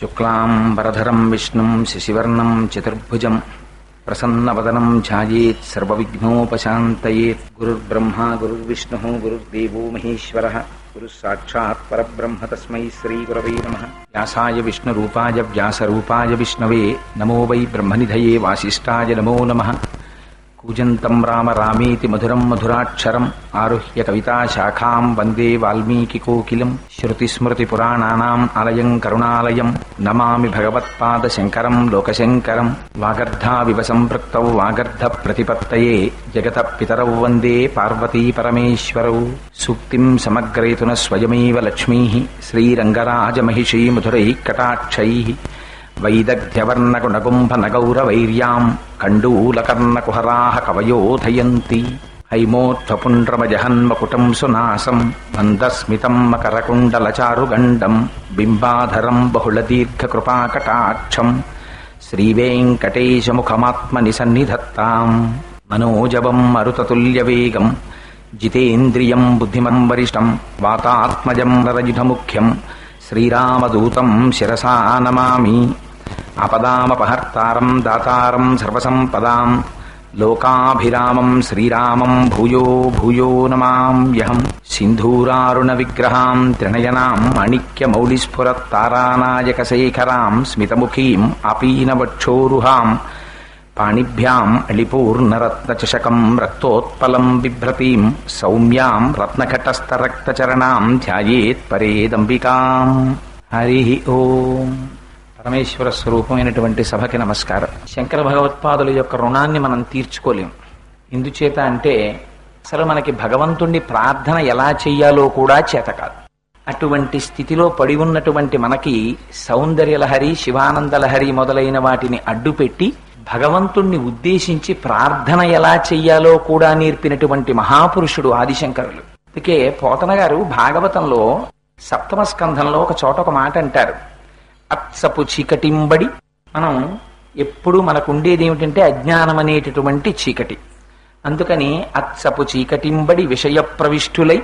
శుక్లాంబరధరం విష్ణుం శశివర్ణం చతుర్భుజం ప్రసన్నవదనం ధ్యాయేత్ సర్వవిఘ్నోపశాంతయేత్. గురుర్బ్రహ్మా గురుర్విష్ణుః గురుర్దేవో మహేశ్వరః గురుః సాక్షాత్ పరబ్రహ్మ తస్మై శ్రీగురవే నమః. వ్యాసాయ విష్ణురూపాయ వ్యాసరూపాయ విష్ణవే నమో వై బ్రహ్మనిధయే వాసిష్ఠాయ నమో నమః. కూజంతం రామ రామేతి మధురం మధురాక్షరం ఆరుహ్య కవితాశాఖాం వందే వాల్మీకికోకిలం. శ్రుతిస్మృతిపురాణానాం ఆలయం కరుణాలయం నమామి భగవత్పాదశంకరం లోకశంకరం. వాగర్ధావివ సంపృక్తౌ వాగర్ధ ప్రతిపత్తయే జగతః పితరౌ వందే పార్వతీ పరమేశ్వరౌ. సూక్తిం సమగ్రేతున స్వయమేవ లక్ష్మీః శ్రీరంగరాజమహిషీ మధురైః కటాక్షైః. వైదగ్ధ్యవర్ణగుణగుంభనగౌరవైర్యాం కండూలకర్ణకుహరాः కవయోధయంతి. హైమోత్థపుండ్రమజహన్మకుటం సునాసం మందస్మితం మకరకుండలచారుగండం బింబాధరం బహుళదీర్ఘకృపాకటాక్షం. శ్రీవేంకటేశముఖమాత్మని సన్నిధత్తాం. మనోజవం మరుతతుల్యవేగం జితేంద్రియం బుద్ధిమం వరిష్టం వాతాత్మజం నరజితముఖ్యం శ్రీరామదూతం శిరసా నమామి. ఆపదామపహర్తారం దాతారం సర్వసంపదాం లోకాభిరామం శ్రీరామం భూయో భూయో నమామ్యహం. సింధూరారుణ విగ్రహాం త్రినయనాం మాణిక్యమౌళిస్ఫురత్తారానాయకశేఖరాం స్మితముఖీం ఆపీనవక్షోరుహాం పాణిభ్యాం అళిపూర్ణరత్నచషకం రక్తోత్పలం బిభ్రతీం సౌమ్యాం రత్నఘటస్థరక్తచరణాం ధ్యాయేత్ పరేదంబికాం. హరి ఓం. పరమేశ్వర స్వరూపమైనటువంటి సభకి నమస్కారం. శంకర భగవత్పాదుల యొక్క రుణాన్ని మనం తీర్చుకోలేం. ఎందుచేత అంటే అసలు మనకి భగవంతుణ్ణి ప్రార్థన ఎలా చెయ్యాలో కూడా చేత కాదు. అటువంటి స్థితిలో పడి ఉన్నటువంటి మనకి సౌందర్యలహరి శివానందలహరి మొదలైన వాటిని అడ్డుపెట్టి భగవంతుణ్ణి ఉద్దేశించి ప్రార్థన ఎలా చెయ్యాలో కూడా నేర్పినటువంటి మహాపురుషుడు ఆదిశంకరులు. అందుకే పోతన గారు భాగవతంలో సప్తమ స్కంధంలో ఒక చోట ఒక మాట అంటారు, అత్సపు చీకటింబడి. మనం ఎప్పుడూ మనకు ఉండేది ఏమిటంటే అజ్ఞానం అనేటటువంటి చీకటి. అందుకని అత్సపు చీకటింబడి విషయ ప్రవిష్టులై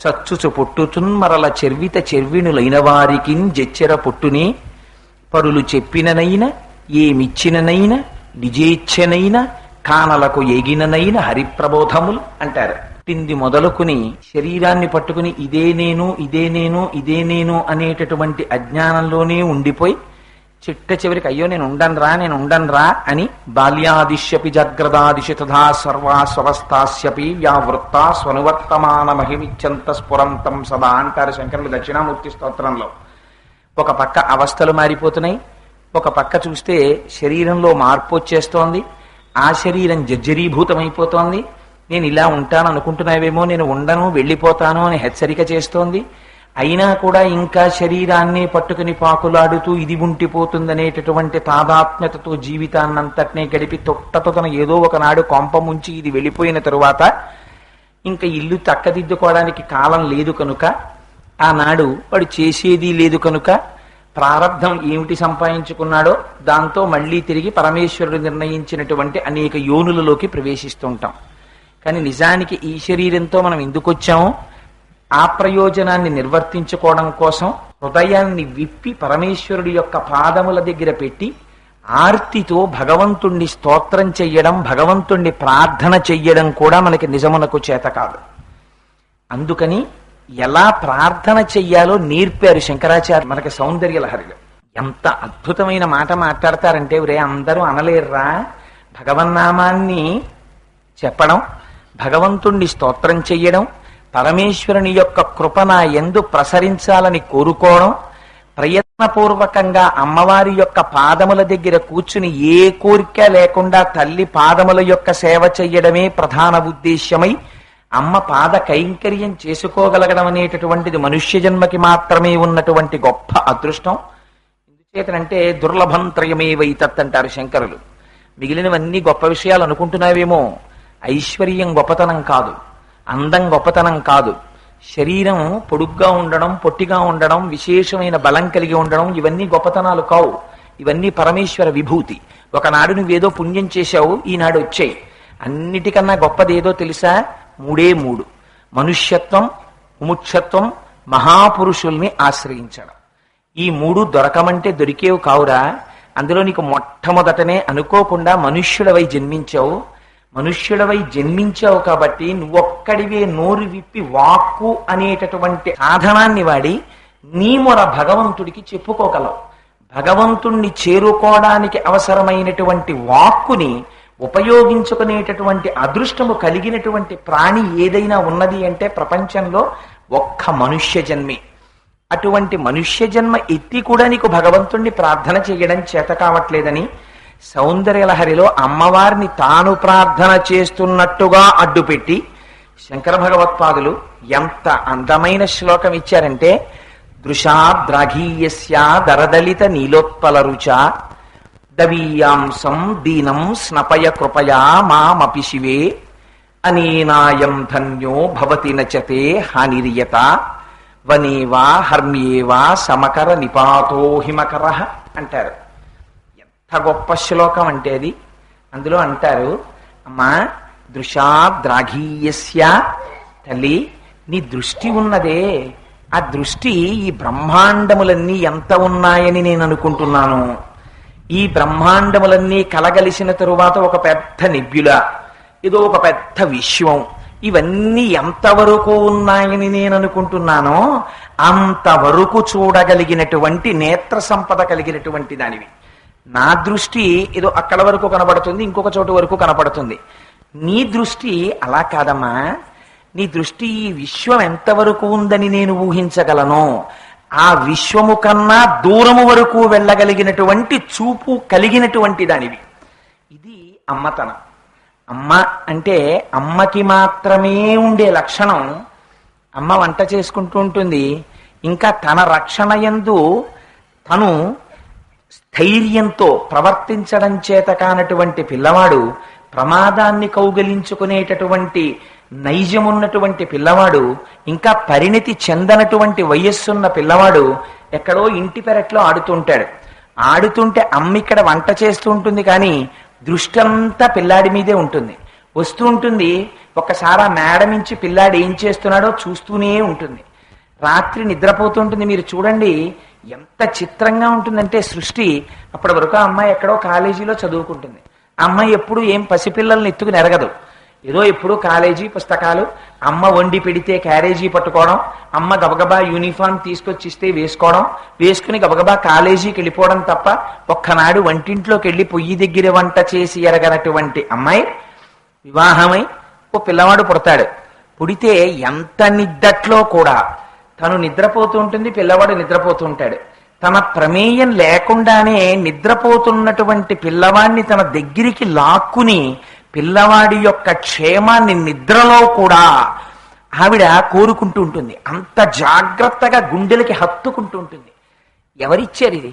చచ్చుచు పొట్టుచున్మరల చెర్విత చెర్వినులైన వారికి జెచ్చెర పొట్టునే పరులు చెప్పిననైన ఏమిచ్చిననైన నిజేచ్ఛనైన కానలకు ఎగిననైన హరిప్రబోధములు అంటారు. తింది మొదలుకుని శరీరాన్ని పట్టుకుని ఇదే నేను ఇదే నేను ఇదే నేను అనేటటువంటి అజ్ఞానంలోనే ఉండిపోయి చిట్ట చివరికి అయ్యో నేను ఉండన్రా అని బాల్యాదిశ్యపి జాగ్రదాదిశి తథా సర్వా స్వవస్థాస్యపి వ్యావృత్త స్వనువర్తమాన మహిమిచ్చంత స్ఫురంతం సదా అంటారు శంకరులు దక్షిణామూర్తి స్తోత్రంలో. ఒక పక్క అవస్థలు మారిపోతున్నాయి, ఒక పక్క చూస్తే శరీరంలో మార్పు వచ్చేస్తోంది, ఆ శరీరం జర్జరీభూతమైపోతోంది. నేను ఇలా ఉంటాను అనుకుంటున్నావేమో, నేను ఉండను వెళ్ళిపోతాను అని హెచ్చరిక చేస్తోంది. అయినా కూడా ఇంకా శరీరాన్ని పట్టుకుని పాకులాడుతూ ఇది ఉంటిపోతుందనేటటువంటి తాదాత్మ్యతతో జీవితాన్నంతటినీ గడిపి తొట్టతొన ఏదో ఒకనాడు కొంప ముంచి ఇది వెళ్ళిపోయిన తరువాత ఇంకా ఇల్లు చక్కదిద్దుకోవడానికి కాలం లేదు కనుక, ఆనాడు వాడు చేసేది లేదు కనుక ప్రారబ్ధం ఏమిటి సంపాదించుకున్నాడో దాంతో మళ్లీ తిరిగి పరమేశ్వరుడు నిర్ణయించినటువంటి అనేక యోనులలోకి ప్రవేశిస్తుంటాం. కానీ నిజానికి ఈ శరీరంతో మనం ఎందుకు వచ్చామో ఆ ప్రయోజనాన్ని నిర్వర్తించుకోవడం కోసం హృదయాన్ని విప్పి పరమేశ్వరుడి యొక్క పాదముల దగ్గర పెట్టి ఆర్తితో భగవంతుణ్ణి స్తోత్రం చెయ్యడం, భగవంతుణ్ణి ప్రార్థన చెయ్యడం కూడా మనకి నిజమునకు చేత కాదు. అందుకని ఎలా ప్రార్థన చెయ్యాలో నేర్పారు శంకరాచార్య మనకి సౌందర్యలహరిలో. ఎంత అద్భుతమైన మాట మాట్లాడతారంటే ఒరే అందరూ అనలేర్రా, భగవన్నామాన్ని చెప్పడం, భగవంతుణ్ణి స్తోత్రం చెయ్యడం, పరమేశ్వరుని యొక్క కృప నా యందు ప్రసరించాలని కోరుకోవడం, ప్రయత్నపూర్వకంగా అమ్మవారి యొక్క పాదముల దగ్గర కూర్చుని ఏ కోరిక లేకుండా తల్లి పాదముల యొక్క సేవ చెయ్యడమే ప్రధాన ఉద్దేశ్యమై అమ్మ పాద కైంకర్యం చేసుకోగలగడం అనేటటువంటిది మనుష్య జన్మకి మాత్రమే ఉన్నటువంటి గొప్ప అదృష్టం. ఎందుచేతనంటే దుర్లభం త్రయమేవైతత్ అంటారు శంకరులు. మిగిలినవన్నీ గొప్ప విషయాలు అనుకుంటున్నావేమో, ఐశ్వర్యం గొప్పతనం కాదు, అందం గొప్పతనం కాదు, శరీరం పొడుగ్గా ఉండడం పొట్టిగా ఉండడం విశేషమైన బలం కలిగి ఉండడం ఇవన్నీ గొప్పతనాలు కావు. ఇవన్నీ పరమేశ్వర విభూతి. ఒకనాడు నువ్వేదో పుణ్యం చేశావు, ఈనాడు వచ్చాయి. అన్నిటికన్నా గొప్పదేదో తెలుసా? మూడే మూడు: మనుష్యత్వం, ముముక్షత్వం, మహాపురుషుల్ని ఆశ్రయించడం. ఈ మూడు దొరకమంటే దొరికేవు కావురా. అందులో నీకు మొట్టమొదటనే అనుకోకుండా మనుష్యుడవై జన్మించావు. మనుష్యుడవై జన్మించావు కాబట్టి నువ్వొక్కడివే నోరు విప్పి వాక్కు అనేటటువంటి సాధనాన్ని వాడి నీ మొర భగవంతుడికి చెప్పుకోగలవు. భగవంతుణ్ణి చేరుకోవడానికి అవసరమైనటువంటి వాక్కుని ఉపయోగించుకునేటటువంటి అదృష్టము కలిగినటువంటి ప్రాణి ఏదైనా ఉన్నది అంటే ప్రపంచంలో ఒక్క మనుష్య జన్మే. అటువంటి మనుష్య జన్మ ఎత్తి కూడా నీకు భగవంతుణ్ణి ప్రార్థన చేయడం చేత కావట్లేదని సౌందర్యలహరిలో అమ్మవారిని తాను ప్రార్థన చేస్తున్నట్టుగా అడ్డుపెట్టి శంకర భగవత్పాదులు ఎంత అందమైన శ్లోకం ఇచ్చారంటే, దృశాద్రాఘీయస్య దరదలిత నీలోత్పల రుచ దవీయాంసం దీనం స్నపయ కృపయా మామపి శివే అనేనాయం ధన్యో భవతి నచతే హానిరియత వనేవా హర్మ్యేవా సమకర నిపాతో హిమకర అంటారు. ఎంత గొప్ప శ్లోకం అంటే అది. అందులో అంటారు, అమ్మా దృశాద్రాఘీయస్య, తల్లి నీ దృష్టి ఉన్నదే, ఆ దృష్టి ఈ బ్రహ్మాండములన్నీ ఎంత ఉన్నాయని నేను అనుకుంటున్నాను. ఈ బ్రహ్మాండములన్నీ కలగలిసిన తరువాత ఒక పెద్ద నెబ్యుల, ఏదో ఒక పెద్ద విశ్వం, ఇవన్నీ ఎంతవరకు ఉన్నాయని నేను అనుకుంటున్నానో అంతవరకు చూడగలిగినటువంటి నేత్ర సంపద కలిగినటువంటి దానివి. నా దృష్టి ఏదో అక్కడ వరకు కనపడుతుంది, ఇంకొక చోటు వరకు కనపడుతుంది. నీ దృష్టి అలా కాదమ్మా. నీ దృష్టి ఈ విశ్వం ఎంతవరకు ఉందని నేను ఊహించగలను. ఆ విశ్వము కన్నా దూరము వరకు వెళ్ళగలిగినటువంటి చూపు కలిగినటువంటి దానివి. ఇది అమ్మతనం. అమ్మ అంటే అమ్మకి మాత్రమే ఉండే లక్షణం. అమ్మ వంట చేసుకుంటూ ఉంటుంది. ఇంకా తన రక్షణ యందు తను స్థైర్యంతో ప్రవర్తించడం చేత కానటువంటి పిల్లవాడు, ప్రమాదాన్ని కౌగలించుకునేటటువంటి నైజమున్నటువంటి పిల్లవాడు, ఇంకా పరిణతి చెందనటువంటి వయస్సున్న పిల్లవాడు ఎక్కడో ఇంటి పెరట్లో ఆడుతుంటాడు. ఆడుతుంటే అమ్మ ఇక్కడ వంట చేస్తూ ఉంటుంది, కానీ దృష్టి అంతా పిల్లాడి మీదే ఉంటుంది. వస్తూ ఉంటుంది, ఒక్కసారి ఆ మేడ నుంచి పిల్లాడు ఏం చేస్తున్నాడో చూస్తూనే ఉంటుంది. రాత్రి నిద్రపోతుంటుంది. మీరు చూడండి ఎంత చిత్రంగా ఉంటుందంటే సృష్టి. అప్పటి వరకు ఆ అమ్మాయి ఎక్కడో కాలేజీలో చదువుకుంటుంది. ఆ అమ్మాయి ఎప్పుడు ఏం పసిపిల్లల్ని ఎత్తుకుని ఎరగదు. ఏదో ఎప్పుడు కాలేజీ పుస్తకాలు, అమ్మ వండి పెడితే క్యారేజీ పట్టుకోవడం, అమ్మ గబగబా యూనిఫామ్ తీసుకొచ్చి ఇస్తే వేసుకోవడం, వేసుకుని గబగబా కాలేజీకి వెళ్ళిపోవడం తప్ప ఒక్కనాడు వంటింట్లోకి వెళ్ళి పొయ్యి దగ్గర వంట చేసి ఎరగనటువంటి అమ్మాయి వివాహమై ఓ పిల్లవాడు పుడతాడు. పుడితే ఎంత నిద్దట్లో కూడా తను నిద్రపోతూ ఉంటుంది, పిల్లవాడు నిద్రపోతూ ఉంటాడు. తన ప్రమేయం లేకుండానే నిద్రపోతున్నటువంటి పిల్లవాడిని తన దగ్గరికి లాక్కుని పిల్లవాడి యొక్క క్షేమాన్ని నిద్రలో కూడా ఆవిడ కోరుకుంటూ ఉంటుంది. అంత జాగ్రత్తగా గుండెలకి హత్తుకుంటూ ఉంటుంది. ఎవరిచ్చారు ఇది?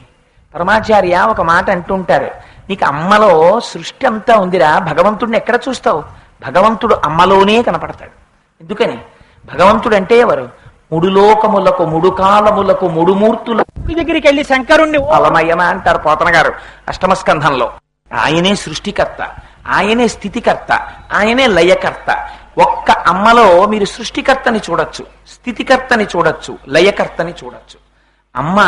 పరమాచార్య ఒక మాట అంటుంటారు, నీకు అమ్మలో సృష్టి అంతా ఉందిరా, భగవంతుడిని ఎక్కడ చూస్తావు? భగవంతుడు అమ్మలోనే కనపడతాడు. ఎందుకని? భగవంతుడు అంటే ఎవరు? మూడు లోకములకు, మూడు కాలములకు, మూడు మూర్తులకు దగ్గరికి వెళ్ళి శంకరుణ్ణి అలమయ్యమ అంటారు పోతన గారు అష్టమస్కంధంలో. ఆయనే సృష్టికర్త, ఆయనే స్థితికర్త, ఆయనే లయకర్త. ఒక్క అమ్మలో మీరు సృష్టికర్తని చూడొచ్చు, స్థితికర్తని చూడొచ్చు, లయకర్తని చూడొచ్చు. అమ్మ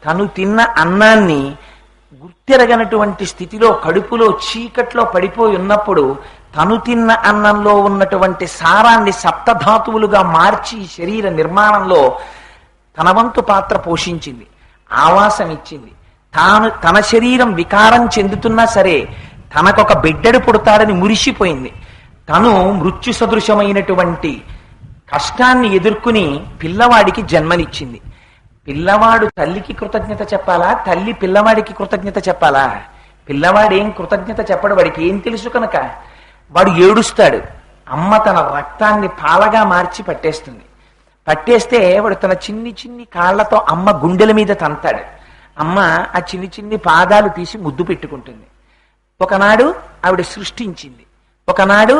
తను తిన్న అన్నాన్ని గుర్తెరగనటువంటి స్థితిలో కడుపులో చీకట్లో పడిపోయి ఉన్నప్పుడు తను తిన్న అన్నంలో ఉన్నటువంటి సారాన్ని సప్తధాతువులుగా మార్చి శరీర నిర్మాణంలో తన వంతు పాత్ర పోషించింది, ఆవాసం ఇచ్చింది. తన శరీరం వికారం చెందుతున్నా సరే తనకొక బిడ్డడు పుడతాడని మురిసిపోయింది. తను మృత్యు సదృశమైనటువంటి కష్టాన్ని ఎదుర్కొని పిల్లవాడికి జన్మనిచ్చింది. పిల్లవాడు తల్లికి కృతజ్ఞత చెప్పాలా? తల్లి పిల్లవాడికి కృతజ్ఞత చెప్పాలా? పిల్లవాడేం కృతజ్ఞత చెప్పడు, వాడికి ఏం తెలుసు కనుక వాడు ఏడుస్తాడు. అమ్మ తన రక్తాన్ని పాలగా మార్చి పట్టేస్తుంది. పట్టేస్తే వాడు తన చిన్ని చిన్ని కాళ్లతో అమ్మ గుండెల మీద తంతాడు. అమ్మ ఆ చిన్ని చిన్ని పాదాలు తీసి ముద్దు పెట్టుకుంటుంది. ఒకనాడు ఆవిడ సృష్టించింది, ఒకనాడు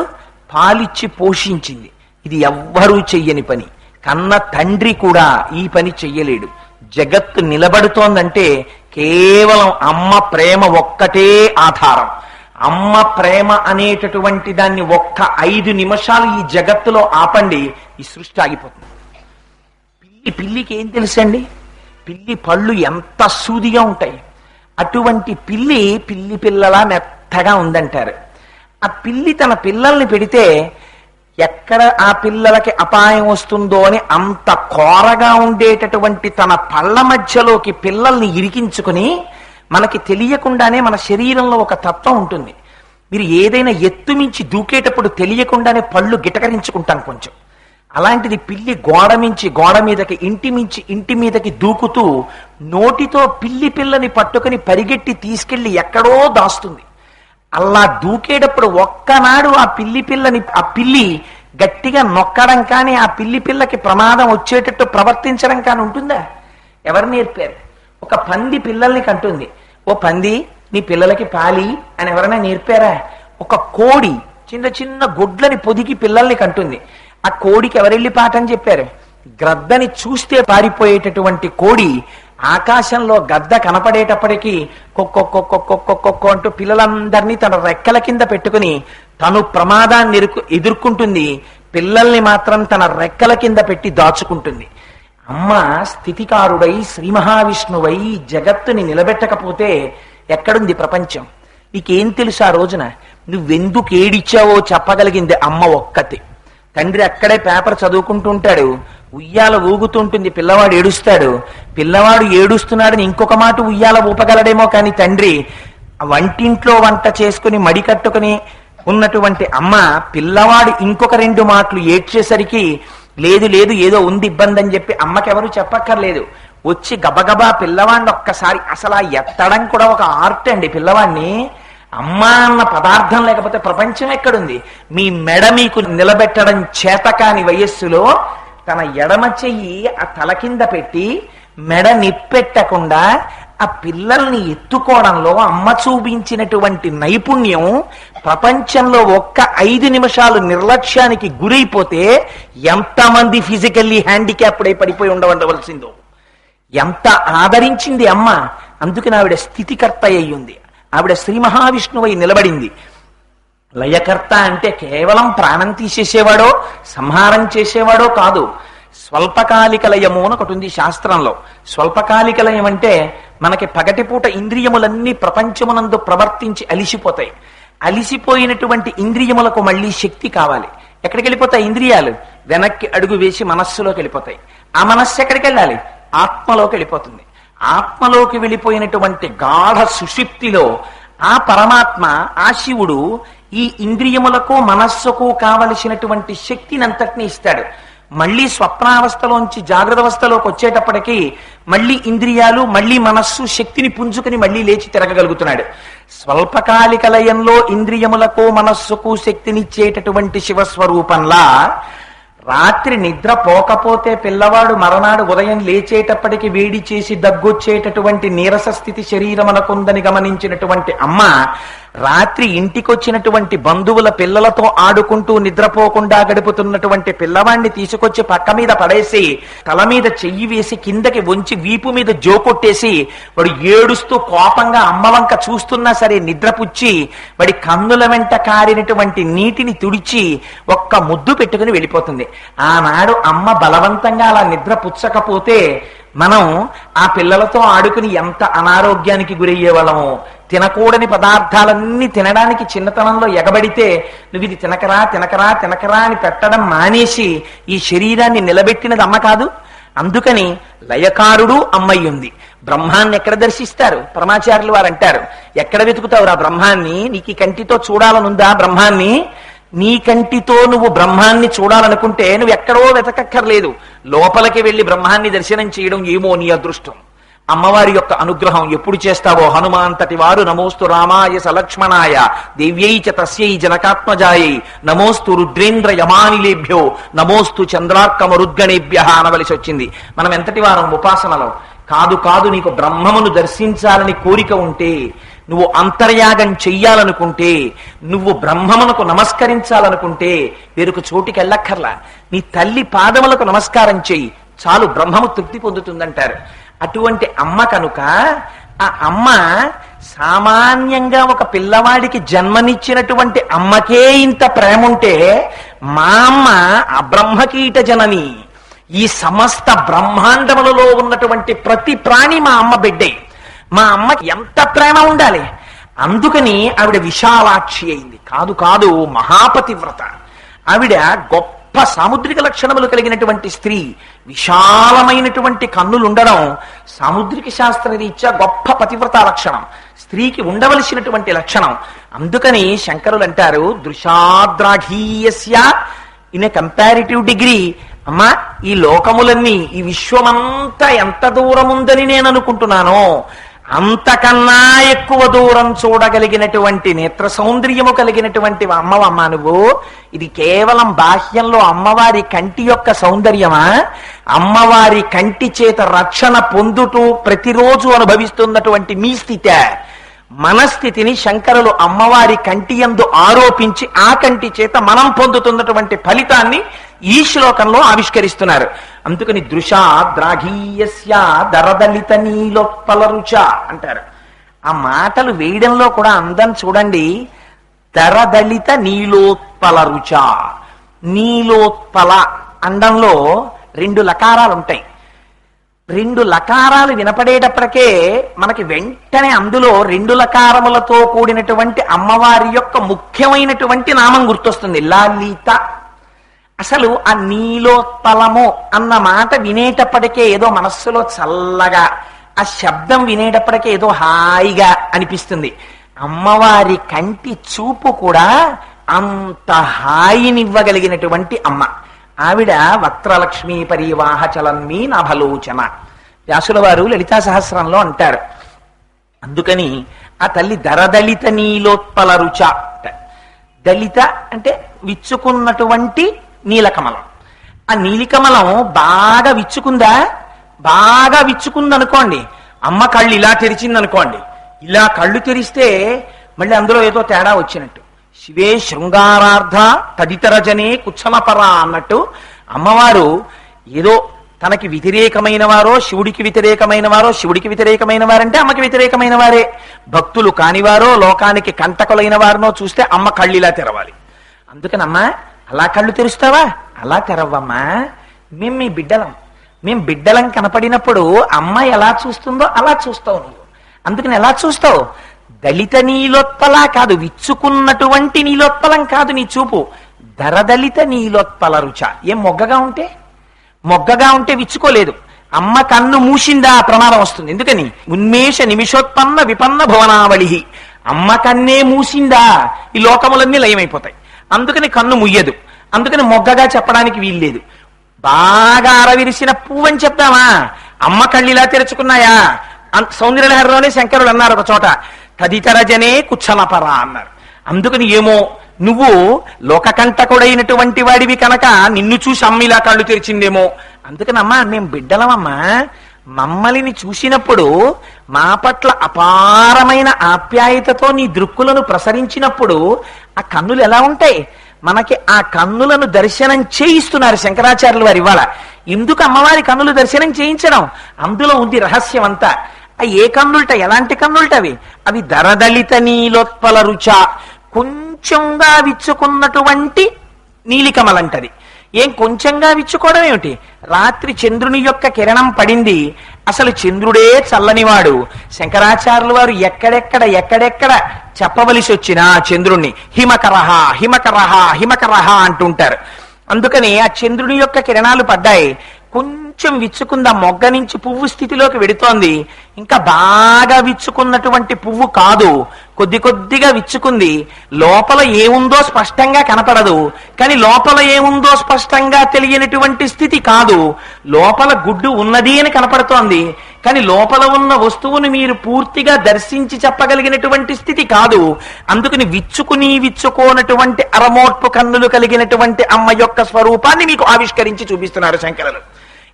పాలిచ్చి పోషించింది. ఇది ఎవ్వరూ చెయ్యని పని. కన్న తండ్రి కూడా ఈ పని చెయ్యలేడు. జగత్తు నిలబడుతోందంటే కేవలం అమ్మ ప్రేమ ఒక్కటే ఆధారం. అమ్మ ప్రేమ అనేటటువంటి దాన్ని ఒక్క 5 నిమిషాలు ఈ జగత్తులో ఆపండి, ఈ సృష్టి ఆగిపోతుంది. పిల్లికి ఏం తెలుసండి? పిల్లి పళ్ళు ఎంత సూదిగా ఉంటాయి. అటువంటి పిల్లి పిల్లి పిల్లలా మెత్తగా ఉందంటారు. ఆ పిల్లి తన పిల్లల్ని పెడితే ఎక్కడ ఆ పిల్లలకి అపాయం వస్తుందో అని అంత కోరగా ఉండేటటువంటి తన పళ్ళ మధ్యలోకి పిల్లల్ని ఇరికించుకుని, మనకి తెలియకుండానే మన శరీరంలో ఒక తత్వం ఉంటుంది. మీరు ఏదైనా ఎత్తు మించి దూకేటప్పుడు తెలియకుండానే పళ్ళు గిటకరించుకుంటాం కొంచెం. అలాంటిది పిల్లి గోడ మించి గోడ మీదకి, ఇంటి మించి ఇంటి మీదకి దూకుతూ నోటితో పిల్లి పిల్లని పట్టుకుని పరిగెట్టి తీసుకెళ్లి ఎక్కడో దాస్తుంది. అలా దూకేటప్పుడు ఒక్కనాడు ఆ పిల్లి గట్టిగా నొక్కడం కానీ, ఆ పిల్లి పిల్లకి ప్రమాదం వచ్చేటట్టు ప్రవర్తించడం కానీ ఉంటుందా? ఎవరు నేర్పారు? ఒక పంది పిల్లల్ని కంటుంది. ఓ పంది, నీ పిల్లలకి పాలి అని ఎవరైనా నేర్పారా? ఒక కోడి చిన్న చిన్న గుడ్లని పొదిగి పిల్లల్ని కంటుంది. ఆ కోడికి ఎవరెళ్ళి పాఠం చెప్పారు? గ్రద్దని చూస్తే పారిపోయేటటువంటి కోడి ఆకాశంలో గద్ద కనపడేటప్పటికీ కొక్కొక్కొక్కొక్కొక్కొక్కొ అంటూ పిల్లలందరినీ తన రెక్కల కింద పెట్టుకుని తను ప్రమాదాన్ని ఎదుర్కొంటుంది. పిల్లల్ని మాత్రం తన రెక్కల కింద పెట్టి దాచుకుంటుంది. అమ్మ స్థితికారుడై శ్రీ మహావిష్ణువై జగత్తుని నిలబెట్టకపోతే ఎక్కడుంది ప్రపంచం? నీకేం తెలుసు? ఆ రోజున నువ్వెందుకు ఏడిచావో చెప్పగలిగింది అమ్మ ఒక్కతే. తండ్రి అక్కడే పేపర్ చదువుకుంటుంటాడు, ఉయ్యాల ఊగుతుంటుంది, పిల్లవాడు ఏడుస్తాడు. పిల్లవాడు ఏడుస్తున్నాడని ఇంకొక మాట ఉయ్యాల ఊపగలడేమో కానీ తండ్రి వంటింట్లో వంట చేసుకుని మడి కట్టుకుని ఉన్నటువంటి అమ్మ పిల్లవాడు ఇంకొక 2 మాటలు ఏడ్చేసరికి లేదు లేదు ఏదో ఉంది ఇబ్బంది అని చెప్పి అమ్మకెవరు చెప్పక్కర్లేదు, వచ్చి గబగబా పిల్లవాడిని ఒక్కసారి, అసలు ఆ ఎత్తడం కూడా ఒక ఆర్ట్ అండి. పిల్లవాడిని అమ్మ అన్న పదార్థం లేకపోతే ప్రపంచం ఎక్కడుంది? మీ మెడ మీకు నిలబెట్టడం చేతకాని వయస్సులో తన ఎడమ చెయ్యి ఆ తల కింద పెట్టి మెడ నిప్పెట్టకుండా ఆ పిల్లల్ని ఎత్తుకోవడంలో అమ్మ చూపించినటువంటి నైపుణ్యం ప్రపంచంలో ఒక్క 5 నిమిషాలు నిర్లక్ష్యానికి గురైపోతే ఎంతమంది ఫిజికల్లీ హ్యాండిక్యాప్డ్ అయి పడిపోయి ఉండవలసిందో. ఎంత ఆదరించింది అమ్మ. అందుకని ఆవిడ స్థితికర్త అయ్యింది. ఆవిడ శ్రీ మహావిష్ణువై నిలబడింది. లయకర్త అంటే కేవలం ప్రాణం తీసేసేవాడో సంహారం చేసేవాడో కాదు. స్వల్పకాలిక లయము అని ఒకటి ఉంది శాస్త్రంలో. స్వల్పకాలిక లయం అంటే మనకి పగటిపూట ఇంద్రియములన్నీ ప్రపంచమునందు ప్రవర్తించి అలిసిపోతాయి. అలిసిపోయినటువంటి ఇంద్రియములకు మళ్ళీ శక్తి కావాలి. ఎక్కడికి వెళ్ళిపోతాయి ఇంద్రియాలు? వెనక్కి అడుగు వేసి మనస్సులోకి వెళ్ళిపోతాయి. ఆ మనస్సు ఎక్కడికి వెళ్ళాలి? ఆత్మలోకి వెళ్ళిపోతుంది. ఆత్మలోకి వెళ్ళిపోయినటువంటి గాఢ సుషుప్తిలో ఆ పరమాత్మ, ఆ శివుడు ఈ ఇంద్రియములకు మనస్సుకు కావలసినటువంటి శక్తినంతటిని ఇస్తాడు. మళ్ళీ స్వప్నావస్థలోంచి జాగ్రత్త అవస్థలోకి వచ్చేటప్పటికీ మళ్ళీ ఇంద్రియాలు, మళ్ళీ మనస్సు శక్తిని పుంజుకుని మళ్ళీ లేచి తిరగగలుగుతున్నాడు. స్వల్పకాలిక లయంలో ఇంద్రియములకు మనస్సుకు శక్తినిచ్చేటటువంటి శివస్వరూపంలా రాత్రి నిద్ర పోకపోతే పిల్లవాడు మరనాడు ఉదయం లేచేటప్పటికి వేడి చేసి దగ్గొచ్చేటటువంటి నీరస స్థితి శరీరమునకుందని గమనించినటువంటి అమ్మ రాత్రి ఇంటికొచ్చినటువంటి బంధువుల పిల్లలతో ఆడుకుంటూ నిద్రపోకుండా గడుపుతున్నటువంటి పిల్లవాడిని తీసుకొచ్చి పక్క మీద పడేసి తల మీద చెయ్యి వేసి కిందకి వంచి వీపు మీద జోకొట్టేసి వాడు ఏడుస్తూ కోపంగా అమ్మ వంక చూస్తున్నా సరే నిద్రపుచ్చి వాడి కన్నుల వెంట కారినటువంటి నీటిని తుడిచి ఒక్క ముద్దు పెట్టుకుని వెళ్ళిపోతుంది. ఆనాడు అమ్మ బలవంతంగా అలా నిద్ర పుచ్చకపోతే మనం ఆ పిల్లలతో ఆడుకుని ఎంత అనారోగ్యానికి గురయ్యేవాళ్ళము. తినకూడని పదార్థాలన్నీ తినడానికి చిన్నతనంలో ఎగబడితే నువ్వు ఇది తినకరా తినకరా తినకరా అని పెట్టడం మానేసి ఈ శరీరాన్ని నిలబెట్టినది అమ్మ కాదు. అందుకని లయకారుడు అమ్మయ్యుంది. బ్రహ్మాన్ని ఎక్కడ దర్శిస్తారు? పరమాచార్యులు వారు అంటారు, ఎక్కడ వెతుకుతావురా బ్రహ్మాన్ని? నీకు కంటితో చూడాలనుందా బ్రహ్మాన్ని? నీ కంటితో నువ్వు బ్రహ్మాన్ని చూడాలనుకుంటే నువ్వు ఎక్కడో వెతకక్కర్లేదు, లోపలికి వెళ్లి బ్రహ్మాన్ని దర్శనం చేయడం ఏమో నీ అదృష్టం. అమ్మవారి యొక్క అనుగ్రహం ఎప్పుడు చేస్తావో హనుమాంతటి వారు నమోస్తు రామాయ సలక్ష్మణాయ దేవ్యై చ తస్యై జనకాత్మజాయై నమోస్తు రుద్రేంద్ర యమానిలేభ్యో నమోస్తు చంద్రార్కమరుద్గణేభ్య అనవలసి వచ్చింది. మనం ఎంతటి వారం ఉపాసనలో? కాదు కాదు, నీకు బ్రహ్మమును దర్శించాలని కోరిక ఉంటే, నువ్వు అంతర్యాగం చెయ్యాలనుకుంటే, నువ్వు బ్రహ్మమునకు నమస్కరించాలనుకుంటే వేరొక చోటికి వెళ్ళక్కర్లా, నీ తల్లి పాదములకు నమస్కారం చెయ్యి చాలు, బ్రహ్మము తృప్తి పొందుతుందంటారు. అటువంటి అమ్మ కనుక ఆ అమ్మ సామాన్యంగా ఒక పిల్లవాడికి జన్మనిచ్చినటువంటి అమ్మకే ఇంత ప్రేమ ఉంటే మా అమ్మ అబ్రహ్మకీట జనని, ఈ సమస్త బ్రహ్మాండములలో ఉన్నటువంటి ప్రతి ప్రాణి మా అమ్మ బిడ్డే. మా అమ్మకి ఎంత ప్రేమ ఉండాలి. అందుకని ఆవిడ విశాలాక్షి అయింది. కాదు కాదు, మహాపతివ్రత. ఆవిడ గొప్ప సాముద్రిక లక్షణములు కలిగినటువంటి స్త్రీ. విశాలమైనటువంటి కన్నులు ఉండడం సాముద్రిక శాస్త్ర రీత్యా గొప్ప పతివ్రత లక్షణం, స్త్రీకి ఉండవలసినటువంటి లక్షణం. అందుకని శంకరులు అంటారు, దృశాద్రాఘీయస్య ఇన్ ఎ కంపారిటివ్ డిగ్రీ. అమ్మా, ఈ లోకములన్నీ, ఈ విశ్వమంతా ఎంత దూరం ఉందని నేను అనుకుంటున్నానో అంతకన్నా ఎక్కువ దూరం చూడగలిగినటువంటి నేత్ర సౌందర్యము కలిగినటువంటి అమ్మవమ్మ నువ్వు. ఇది కేవలం బాహ్యంలో అమ్మవారి కంటి యొక్క సౌందర్యమా? అమ్మవారి కంటి చేత రక్షణ పొందుతూ ప్రతిరోజు అనుభవిస్తున్నటువంటి మీ స్థితి, మన స్థితిని శంకరులు అమ్మవారి కంటి యందు ఆరోపించి ఆ కంటి చేత మనం పొందుతున్నటువంటి ఫలితాన్ని ఈ శ్లోకంలో ఆవిష్కరిస్తున్నారు. అందుకని దృశాద్రాఘీయస్య దరదలిత నీలోత్పల రుచ అంటారు. ఆ మాటలు వేయడంలో కూడా అందం చూడండి. దరదలిత నీలోత్పల రుచ. నీలోత్పల అండంలో 2 లకారాలు ఉంటాయి. 2 లకారాలు వినపడేటప్పటికే మనకి వెంటనే అందులో 2 లకారములతో కూడినటువంటి అమ్మవారి యొక్క ముఖ్యమైనటువంటి నామం గుర్తొస్తుంది, లలిత. అసలు ఆ నీలోత్పలము అన్న మాట వినేటప్పటికే ఏదో మనస్సులో చల్లగా, ఆ శబ్దం వినేటప్పటికే ఏదో హాయిగా అనిపిస్తుంది. అమ్మవారి కంటి చూపు కూడా అంత హాయినివ్వగలిగినటువంటి అమ్మ. ఆవిడ వక్త్రలక్ష్మీ పరివాహ చలన్మీ నభలోచన. వ్యాసుల వారు లలితా సహస్రంలో అంటారు. అందుకని ఆ తల్లి దరదలిత నీలోత్పల రుచ. దళిత అంటే విచ్చుకున్నటువంటి నీలకమలం. ఆ నీలికమలం బాగా విచ్చుకుందా? బాగా విచ్చుకుందనుకోండి, అమ్మ కళ్ళు ఇలా తెరిచిందనుకోండి, ఇలా కళ్ళు తెరిస్తే మళ్ళీ అందులో ఏదో తేడా వచ్చినట్టు. శివే శృంగారార్థ తదితర జనే కుచ్చనపర అన్నట్టు అమ్మవారు ఏదో తనకి వ్యతిరేకమైన వారో శివుడికి వ్యతిరేకమైన వారో, శివుడికి వ్యతిరేకమైన వారంటే అమ్మకి వ్యతిరేకమైన వారే, భక్తులు కానివారో లోకానికి కంటకులైన వారినో చూస్తే అమ్మ కళ్ళు ఇలా తెరవాలి. అందుకని అమ్మ అలా కళ్ళు తెరుస్తావా? అలా తెరవమ్మా, మేము మీ బిడ్డలం. మేము బిడ్డలం కనపడినప్పుడు అమ్మ ఎలా చూస్తుందో అలా చూస్తావు నువ్వు. అందుకని ఎలా చూస్తావు? దళిత నీలోత్పల కాదు, విచ్చుకున్నటువంటి నీలోత్పలం కాదు నీ చూపు. దరదలిత నీలోత్పల రుచ. ఏం మొగ్గగా ఉంటే విచ్చుకోలేదు. అమ్మ కన్ను మూసిందా ప్రమాదం వస్తుంది. ఎందుకని? ఉన్మేష నిమిషోత్పన్న విపన్న భువనావళి. అమ్మ కన్నే మూసిందా ఈ లోకములన్నీ లయమైపోతాయి. అందుకని కన్ను ముయ్యదు. అందుకని మొగ్గగా చెప్పడానికి వీల్లేదు. బాగా అరవిరిసిన పువ్వు అని చెప్తామా? అమ్మ కళ్ళు ఇలా తెరుచుకున్నాయా? సౌందర్యలహరిలోనే శంకరులు అన్నారు ఒక చోట, తదితర జనే కుచ్చనపర అన్నారు. అందుకని ఏమో నువ్వు లోకకంటకుడైనటువంటి వాడివి కనుక నిన్ను చూసి అమ్మ ఇలా కళ్ళు తెరిచిందేమో. అందుకని అమ్మా మేము బిడ్డలమమ్మా, మమ్మల్ని చూసినప్పుడు మా పట్ల అపారమైన ఆప్యాయతతో నీ దృక్కులను ప్రసరించినప్పుడు ఆ కన్నులు ఎలా ఉంటాయి? మనకి ఆ కన్నులను దర్శనం చేయిస్తున్నారు శంకరాచార్యులు వారు ఇవాళ. ఎందుకు అమ్మవారి కన్నులు దర్శనం చేయించడం? అందులో ఉంది రహస్యం అంతా. ఏ కన్నులట? ఎలాంటి కన్నులట అవి? అవి దరదలిత నీలోత్పల రుచ. కొంచెంగా విచ్చుకున్నటువంటి నీలికమలంటది. ఏం కొంచెంగా విచ్చుకోవడం ఏమిటి? రాత్రి చంద్రుని యొక్క కిరణం పడింది. అసలు చంద్రుడే చల్లనివాడు. శంకరాచార్యుల వారు ఎక్కడెక్కడ చెప్పవలసి వచ్చినా చంద్రుణ్ణి హిమకరహ హిమకరహ హిమకరహ అంటుంటారు. అందుకని ఆ చంద్రుని యొక్క కిరణాలు పడ్డాయి. కొంచెం విచ్చుకుంద మొగ్గ నుంచి పువ్వు స్థితిలోకి వెడుతోంది. ఇంకా బాగా విచ్చుకున్నటువంటి పువ్వు కాదు, కొద్దిగా విచ్చుకుంది. లోపల ఏముందో స్పష్టంగా కనపడదు, కానీ లోపల ఏముందో స్పష్టంగా తెలియనటువంటి స్థితి కాదు. లోపల గుడ్డు ఉన్నది అని కనపడుతోంది, కానీ లోపల ఉన్న వస్తువును మీరు పూర్తిగా దర్శించి చెప్పగలిగినటువంటి స్థితి కాదు. అందుకని విచ్చుకోనటువంటి అరమోట్పు కన్నులు కలిగినటువంటి అమ్మ యొక్క స్వరూపాన్ని మీకు ఆవిష్కరించి చూపిస్తున్నారు శంకరులు.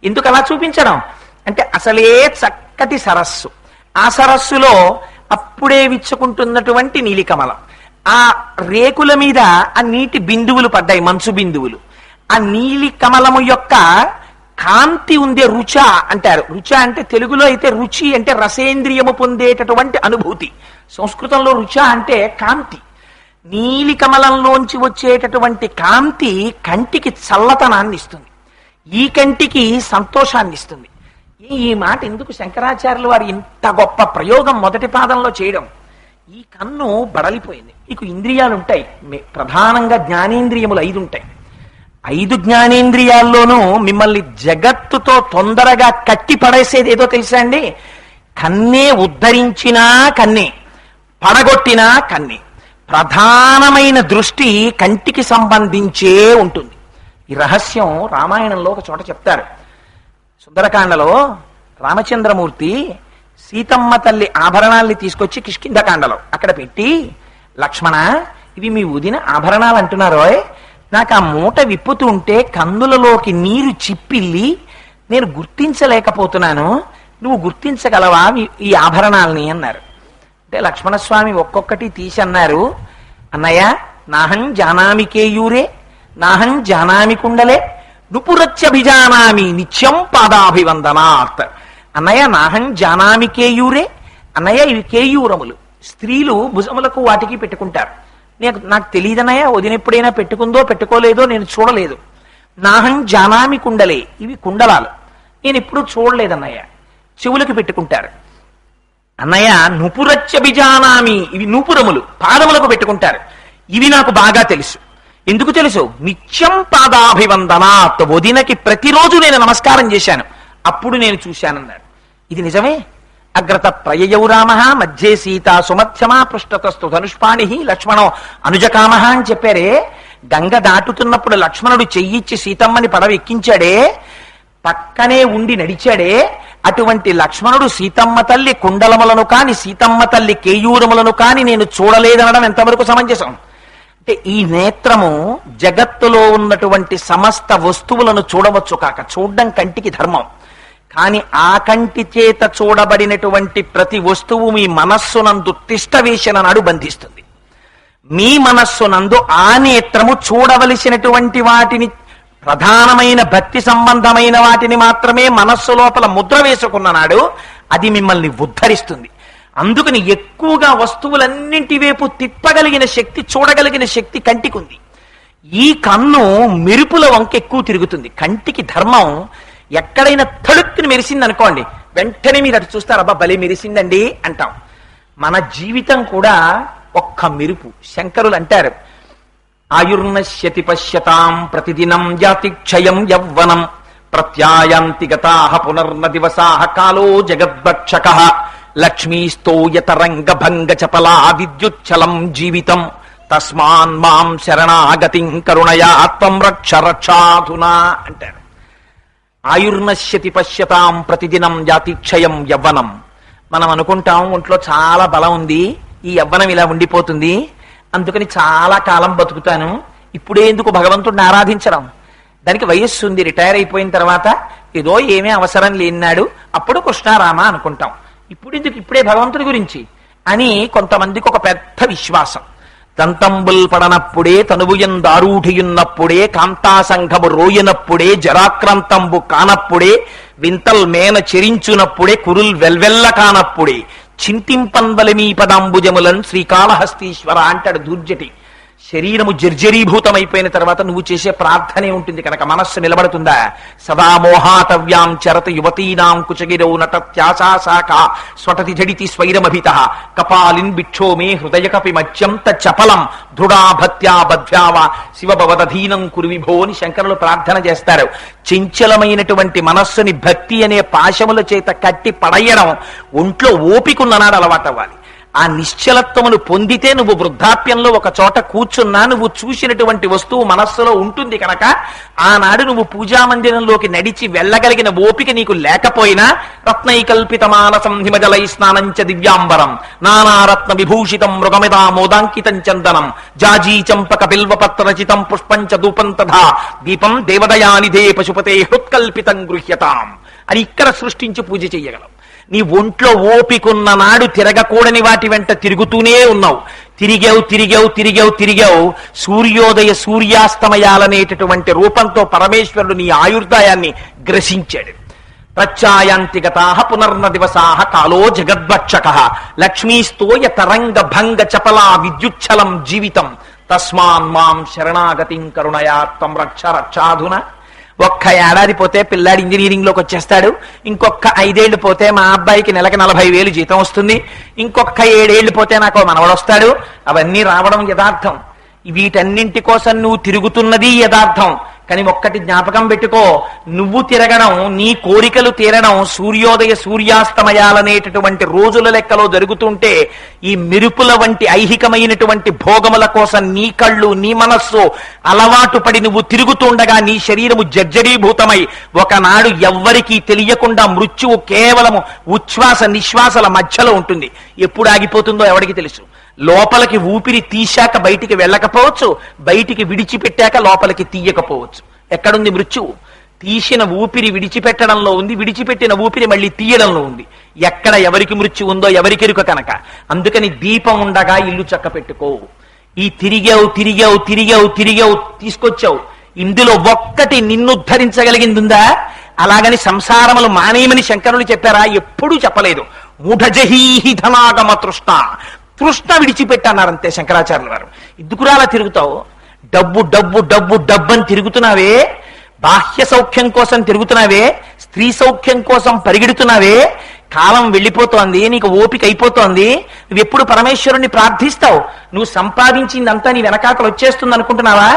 ఎందుకు అలా చూపించడం అంటే, అసలే చక్కటి సరస్సు. ఆ సరస్సులో అప్పుడే విచ్చుకుంటున్నటువంటి నీలికమలం. ఆ రేకుల మీద ఆ నీటి బిందువులు పడ్డాయి, మంచు బిందువులు. ఆ నీలి కమలము యొక్క కాంతి ఉందే రుచ అంటారు. రుచ అంటే తెలుగులో అయితే రుచి అంటే రసేంద్రియము పొందేటటువంటి అనుభూతి. సంస్కృతంలో రుచ అంటే కాంతి. నీలి కమలంలోంచి వచ్చేటటువంటి కాంతి కంటికి చల్లతనాన్ని ఇస్తుంది. ఈ కంటికి సంతోషాన్ని ఇస్తుంది. ఈ మాట ఎందుకు శంకరాచార్యులు వారు ఇంత గొప్ప ప్రయోగం మొదటి పాదంలో చేయడం? ఈ కన్ను బడలిపోయింది. మీకు ఇంద్రియాలు ఉంటాయి, ప్రధానంగా జ్ఞానేంద్రియములు 5 ఉంటాయి. 5 జ్ఞానేంద్రియాల్లోనూ మిమ్మల్ని జగత్తుతో తొందరగా కట్టి పడేసేది ఏదో తెలుసా అండి? కన్నే ఉద్ధరించినా కన్నే, పడగొట్టినా కన్నే. ప్రధానమైన దృష్టి కంటికి సంబంధించే ఉంటుంది. ఈ రహస్యం రామాయణంలో ఒక చోట చెప్తారు. సుందరకాండలో రామచంద్రమూర్తి సీతమ్మ తల్లి ఆభరణాల్ని తీసుకొచ్చి కిష్కింధకాండలో అక్కడ పెట్టి, లక్ష్మణ, ఇవి మీ వదిన ఆభరణాలు అంటున్నారోయ్, నాకు ఆ మూట విప్పుతుంటే కన్నులలోకి నీరు చిప్పిల్లి నేను గుర్తించలేకపోతున్నాను, నువ్వు గుర్తించగలవా ఈ ఆభరణాలని అన్నారు. అంటే లక్ష్మణస్వామి ఒక్కొక్కటి తీసి అన్నారు, అన్నయ్య, నాహం జానామి కేయూరే, నాహం జానామి కుండలే, నుపురచ్చభిజానామి నిత్యం పాదాభివందనాత్. అన్నయ్య, నాహం జానామి కేయూరే, అన్నయ్య ఇవి కేయూరములు, స్త్రీలు భుజములకు వాటికి పెట్టుకుంటారు. నాకు తెలియదన్నయ్య, వదినెప్పుడైనా పెట్టుకుందో పెట్టుకోలేదో నేను చూడలేదు. నాహం జానామి కుండలే, ఇవి కుండలాలు, నేను ఎప్పుడూ చూడలేదన్నయ్య, చెవులకు పెట్టుకుంటారు. అన్నయ్య, నుపురచ్చభిజానామి, ఇవి నూపురములు, పాదములకు పెట్టుకుంటారు, ఇవి నాకు బాగా తెలుసు. ఎందుకు తెలుసు? నిత్యం పాదాభివందనాత్, వదినకి ప్రతిరోజు నేను నమస్కారం చేశాను, అప్పుడు నేను చూశానన్నారు. ఇది నిజమే. అగ్రత ప్రయయౌ రామ మధ్యే సీత సుమధ్యమా పృష్ఠతస్తు ధనుష్పాణి లక్ష్మణో అనుజకామ అని చెప్పారే. గంగ దాటుతున్నప్పుడు లక్ష్మణుడు చెయ్యిచ్చి సీతమ్మని పడవ ఎక్కించాడే, పక్కనే ఉండి నడిచాడే. అటువంటి లక్ష్మణుడు సీతమ్మ తల్లి కుండలములను కాని సీతమ్మ తల్లి కేయూరములను కాని నేను చూడలేదనడం ఎంతవరకు సమంజసం? అంటే ఈ నేత్రము జగత్తులో ఉన్నటువంటి సమస్త వస్తువులను చూడవచ్చు కాక, చూడడం కంటికి ధర్మం. కానీ ఆ కంటి చేత చూడబడినటువంటి ప్రతి వస్తువు మీ మనస్సునందు తిష్టవేసిన నాడు బంధిస్తుంది. మీ మనస్సునందు ఆ నేత్రము చూడవలసినటువంటి వాటిని, ప్రధానమైన భక్తి సంబంధమైన వాటిని మాత్రమే మనస్సు లోపల ముద్ర వేసుకున్న నాడు అది మిమ్మల్ని ఉద్ధరిస్తుంది. అందుకని ఎక్కువగా వస్తువులన్నింటి వైపు తిప్పగలిగిన శక్తి, చూడగలిగిన శక్తి కంటికి ఉంది. ఈ కన్ను మెరుపుల వంక ఎక్కువ తిరుగుతుంది. కంటికి ధర్మం, ఎక్కడైనా తడుక్కుని మెరిసింది అనుకోండి, వెంటనే మీరు అటు చూస్తారు, అబ్బా భలే మెరిసిందండి అంటాం. మన జీవితం కూడా ఒక్క మెరుపు. శంకరులు అంటారు, ఆయుర్నశ్యతి పశ్యతాం ప్రతిదినం జాతి క్షయం యవ్వనం ప్రత్యాయాంతి గతాః పునర్న దివసాః కాలో జగద్భక్షకః లక్ష్మీస్తోయతరంగ భంగ చపలా విద్యుచ్చలం జీవితం తస్మాన్ మాం శరణాగతిం కరుణయా త్వం రక్ష రక్షాధునా అంటారు. ఆయుర్నశ్యతి పశ్యతాం ప్రతిదినం జాతి క్షయం యవ్వనం. మనం అనుకుంటాం ఒంట్లో చాలా బలం ఉంది, ఈ యవ్వనం ఇలా ఉండిపోతుంది, అందుకని చాలా కాలం బతుకుతాను, ఇప్పుడే ఎందుకు భగవంతుడిని ఆరాధించడం? దానికి వయస్సు ఉంది, రిటైర్ అయిపోయిన తర్వాత ఏదో ఏమీ అవసరం లేనాడు అప్పుడు కృష్ణారామ అనుకుంటాం. ఇప్పుడు ఎందుకు, ఇప్పుడే భగవంతుడి గురించి అని కొంతమందికి ఒక పెద్ద విశ్వాసం. దంతంబుల్ పడనప్పుడే, తనువుయందారూఢియున్నప్పుడే, కాంతాసంఘము రోయనప్పుడే, జరాక్రాంతంబు కానప్పుడే, వింతల్ మేన చెరించునప్పుడే, కురుల్ వెల్వెల్ల కానప్పుడే, చింతింపన్వలమీ పదాంబుజములన్ శ్రీకాళహస్తీశ్వర అంటాడు దూర్జటి. శరీరము జర్జరీభూతమైపోయిన తర్వాత నువ్వు చేసే ప్రార్థనే ఉంటుంది కనుక మనస్సు నిలబడుతుందా? సదా మోహాతవ్యాం చరత యువతీనాం కుచగిరౌ నటత్యాశాఖ స్వటతి జడితి స్వైరమభిత కపాలిన్ బిక్షో మే హృదయ కపి మత్యం తపలం దృఢా భక్త్యా బధ్యావా శివభవదధీనం కురు విభో అని శంకరులు ప్రార్థన చేస్తారు. చంచలమైనటువంటి మనస్సుని భక్తి అనే పాశముల చేత కట్టి పడయ్యడం ఒంట్లో ఓపికన్ననాడు అలవాటు అవ్వాలి. ఆ నిశ్చలత్వమును పొందితే నువ్వు వృద్ధాప్యంలో ఒక చోట కూర్చున్నా నువ్వు చూసినటువంటి వస్తువు మనస్సులో ఉంటుంది కనుక ఆనాడు నువ్వు పూజామందిరంలోకి నడిచి వెళ్ళగలిగిన ఓపిక నీకు లేకపోయినా రత్నైకల్పిత మానసం హిమజలై స్నానంచ దివ్యాంబరం నానారత్న విభూషితం మృగమిదా మోదాంకితం చందనం జాజీ చంపక బిల్వపత్రచితం పుష్పంచ ధూపం తథా దీపం దేవదయానిధే పశుపతే హృత్కల్పితం గృహ్యతాం అని ఇక్కడ సృష్టించి పూజ చెయ్యగలం. నీ ఒంట్లో ఓపికన్న నాడు తిరగకూడని వాటి వెంట తిరుగుతూనే ఉన్నావు. తిరిగావు సూర్యోదయ సూర్యాస్తమయాలనేటటువంటి రూపంతో పరమేశ్వరుడు నీ ఆయుర్దాయాన్ని గ్రసించాడు. ప్రత్యాయాంతి గతాః పునర్న దివసాః కాలో జగద్భక్షకః లక్ష్మీస్తోయ తరంగ భంగ చపలా విద్యుచ్చలం జీవితం తస్మాన్ మాం శరణాగతిం కరుణయా త్వం రక్ష రక్షాధున. ఒక్క ఏడాది పోతే పిల్లాడు ఇంజనీరింగ్ లోకి వచ్చేస్తాడు, ఇంకొక 5 ఏళ్లు పోతే మా అబ్బాయికి నెలకి 40,000 జీతం వస్తుంది, ఇంకొక 7 ఏళ్లు పోతే నాకు మనవడు వస్తాడు. అవన్నీ రావడం యథార్థం. వీటన్నింటి కోసం నువ్వు తిరుగుతున్నది యథార్థం. కానీ ఒక్కటి జ్ఞాపకం పెట్టుకో, నువ్వు తిరగడం, నీ కోరికలు తీరడం సూర్యోదయ సూర్యాస్తమయాలనేటటువంటి రోజుల లెక్కలో జరుగుతుంటే, ఈ మెరుపుల వంటి ఐహికమైనటువంటి భోగముల కోసం నీ కళ్ళు నీ మనస్సు అలవాటు పడి నువ్వు తిరుగుతుండగా నీ శరీరము జర్జరీభూతమై ఒకనాడు ఎవ్వరికీ తెలియకుండా మృత్యువు కేవలము ఉచ్ఛ్వాస నిశ్వాసల మధ్యలో ఉంటుంది. ఎప్పుడు ఆగిపోతుందో ఎవరికి తెలుసు. లోపలికి ఊపిరి తీశాక బయటికి వెళ్ళకపోవచ్చు, బయటికి విడిచిపెట్టాక లోపలికి తీయకపోవచ్చు. ఎక్కడుంది మృత్యువు? తీసిన ఊపిరి విడిచిపెట్టడంలో ఉంది, విడిచిపెట్టిన ఊపిరి మళ్ళీ తీయడంలో ఉంది. ఎక్కడ ఎవరికి మృత్యు ఉందో ఎవరికెరుక కనుక. అందుకని దీపం ఉండగా ఇల్లు చక్క పెట్టుకో. ఈ తిరిగావు తీసుకొచ్చావు, ఇందులో ఒక్కటి నిన్నుద్ధరించగలిగిందిందా? అలాగని సంసారములు మానేయమని శంకరులు చెప్పారా? ఎప్పుడూ చెప్పలేదు. మూఢజహీహి ధనాగమ తృష్ణ విడిచిపెట్టన్నారంతే శంకరాచార్యుల వారు. ఎందుకురా అలా తిరుగుతావు? డబ్బు డబ్బు డబ్బు డబ్బని తిరుగుతున్నావే, బాహ్య సౌఖ్యం కోసం తిరుగుతున్నావే, స్త్రీ సౌఖ్యం కోసం పరిగెడుతున్నావే, కాలం వెళ్ళిపోతోంది, నీకు ఓపిక అయిపోతోంది. నువ్వెప్పుడు పరమేశ్వరుణ్ణి ప్రార్థిస్తావు? నువ్వు సంపాదించిందంతా నీ వెనకాతలు వచ్చేస్తుంది అనుకుంటున్నావా?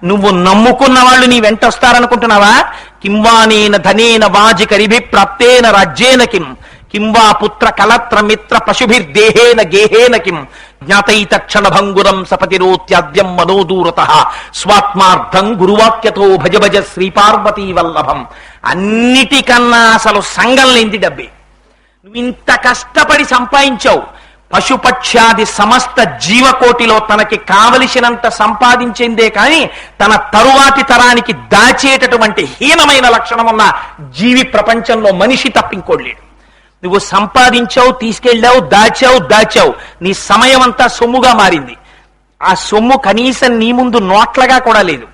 నువ్వు నమ్ముకున్న వాళ్ళు నీ వెంట వస్తారనుకుంటున్నావా? కింవానేన ధనేన వాజికరిభి ప్రాప్తేన రాజ్యేన కింవా పుత్ర కలత్ర మిత్ర పశుభిర్దేహేన గేహేన కిం జ్ఞాతైతక్షణ భంగురం సపతిరోత్యాద్యం మనోదూరత స్వాత్మార్థం గురువాక్యతో భజ భజ శ్రీపార్వతీ వల్లభం. అన్నిటికన్నా అసలు సంఘం లేనిది డబ్బే. నువ్వు ఇంత కష్టపడి సంపాదించావు. పశుపక్ష్యాది సమస్త జీవకోటిలో తనకి కావలసినంత సంపాదించిందే కాని తన తరువాతి తరానికి దాచేటటువంటి హీనమైన లక్షణం ఉన్న జీవి ప్రపంచంలో మనిషి తప్పింకోలేడు. నువ్వు సంపాదించావు, తీసుకెళ్ళావు, దాచావు. నీ సమయం అంతా సొమ్ముగా మారింది. ఆ సొమ్ము కనీసం నీ ముందు నోట్లగా కూడా లేదు.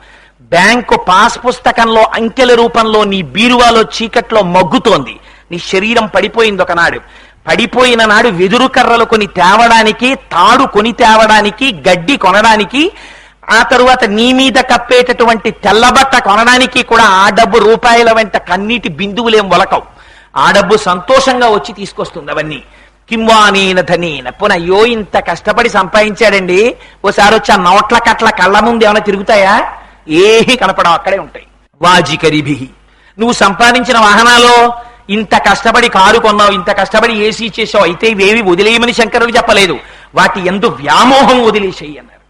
బ్యాంకు పాస్ పుస్తకంలో అంకెల రూపంలో నీ బీరువాలో చీకట్లో మగ్గుతోంది. నీ శరీరం పడిపోయింది. ఒకనాడు పడిపోయిన నాడు వెదురు కర్రలు కొని తేవడానికి, తాడు కొని తేవడానికి, గడ్డి కొనడానికి, ఆ తరువాత నీ మీద కప్పేటటువంటి తెల్లబట్ట కొనడానికి కూడా ఆ డబ్బు రూపాయల వెంట కన్నీటి బిందువులేం ఒలకవు. ఆ డబ్బు సంతోషంగా వచ్చి తీసుకొస్తుంది అవన్నీ. కింవానేన ధనేన అయ్యో ఇంత కష్టపడి సంపాదించాడండి, ఓసారి వచ్చి ఆ నోట్ల కట్ల కళ్ళ ముందు ఏమైనా తిరుగుతాయా? ఏమీ కనపడం, అక్కడే ఉంటాయి. వాజికరిభి, నువ్వు సంపాదించిన వాహనాలో ఇంత కష్టపడి కారు కొన్నావు, ఇంత కష్టపడి ఏసీ చేసావు, అయితే ఇవేవి వదిలేయమని శంకరుడు చెప్పలేదు. వాటి యందు వ్యామోహం వదిలేసేయి అన్నారు.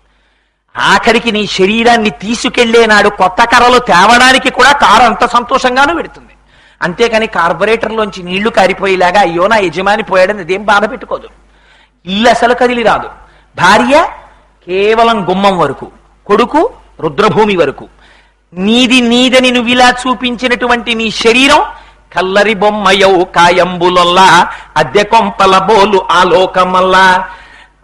ఆఖరికి నీ శరీరాన్ని తీసుకెళ్లే నాడు కొత్త కర్రలు తేవడానికి కూడా కారు అంత సంతోషంగానూ పెడుతుంది. అంతేకాని కార్పొరేటర్లోంచి నీళ్లు కారిపోయేలాగా అయ్యో నా యజమాని పోయాడని అదేం బాధ పెట్టుకోదు. ఇల్లు అసలు కదిలి రాదు. భార్య కేవలం గుమ్మం వరకు, కొడుకు రుద్రభూమి వరకు. నీదని నువ్వు ఇలా చూపించినటువంటి నీ శరీరం కల్లరి బొమ్మయౌ కాయంబులొల్లా అద్దె కొంపల బోలు ఆలోకమల్లా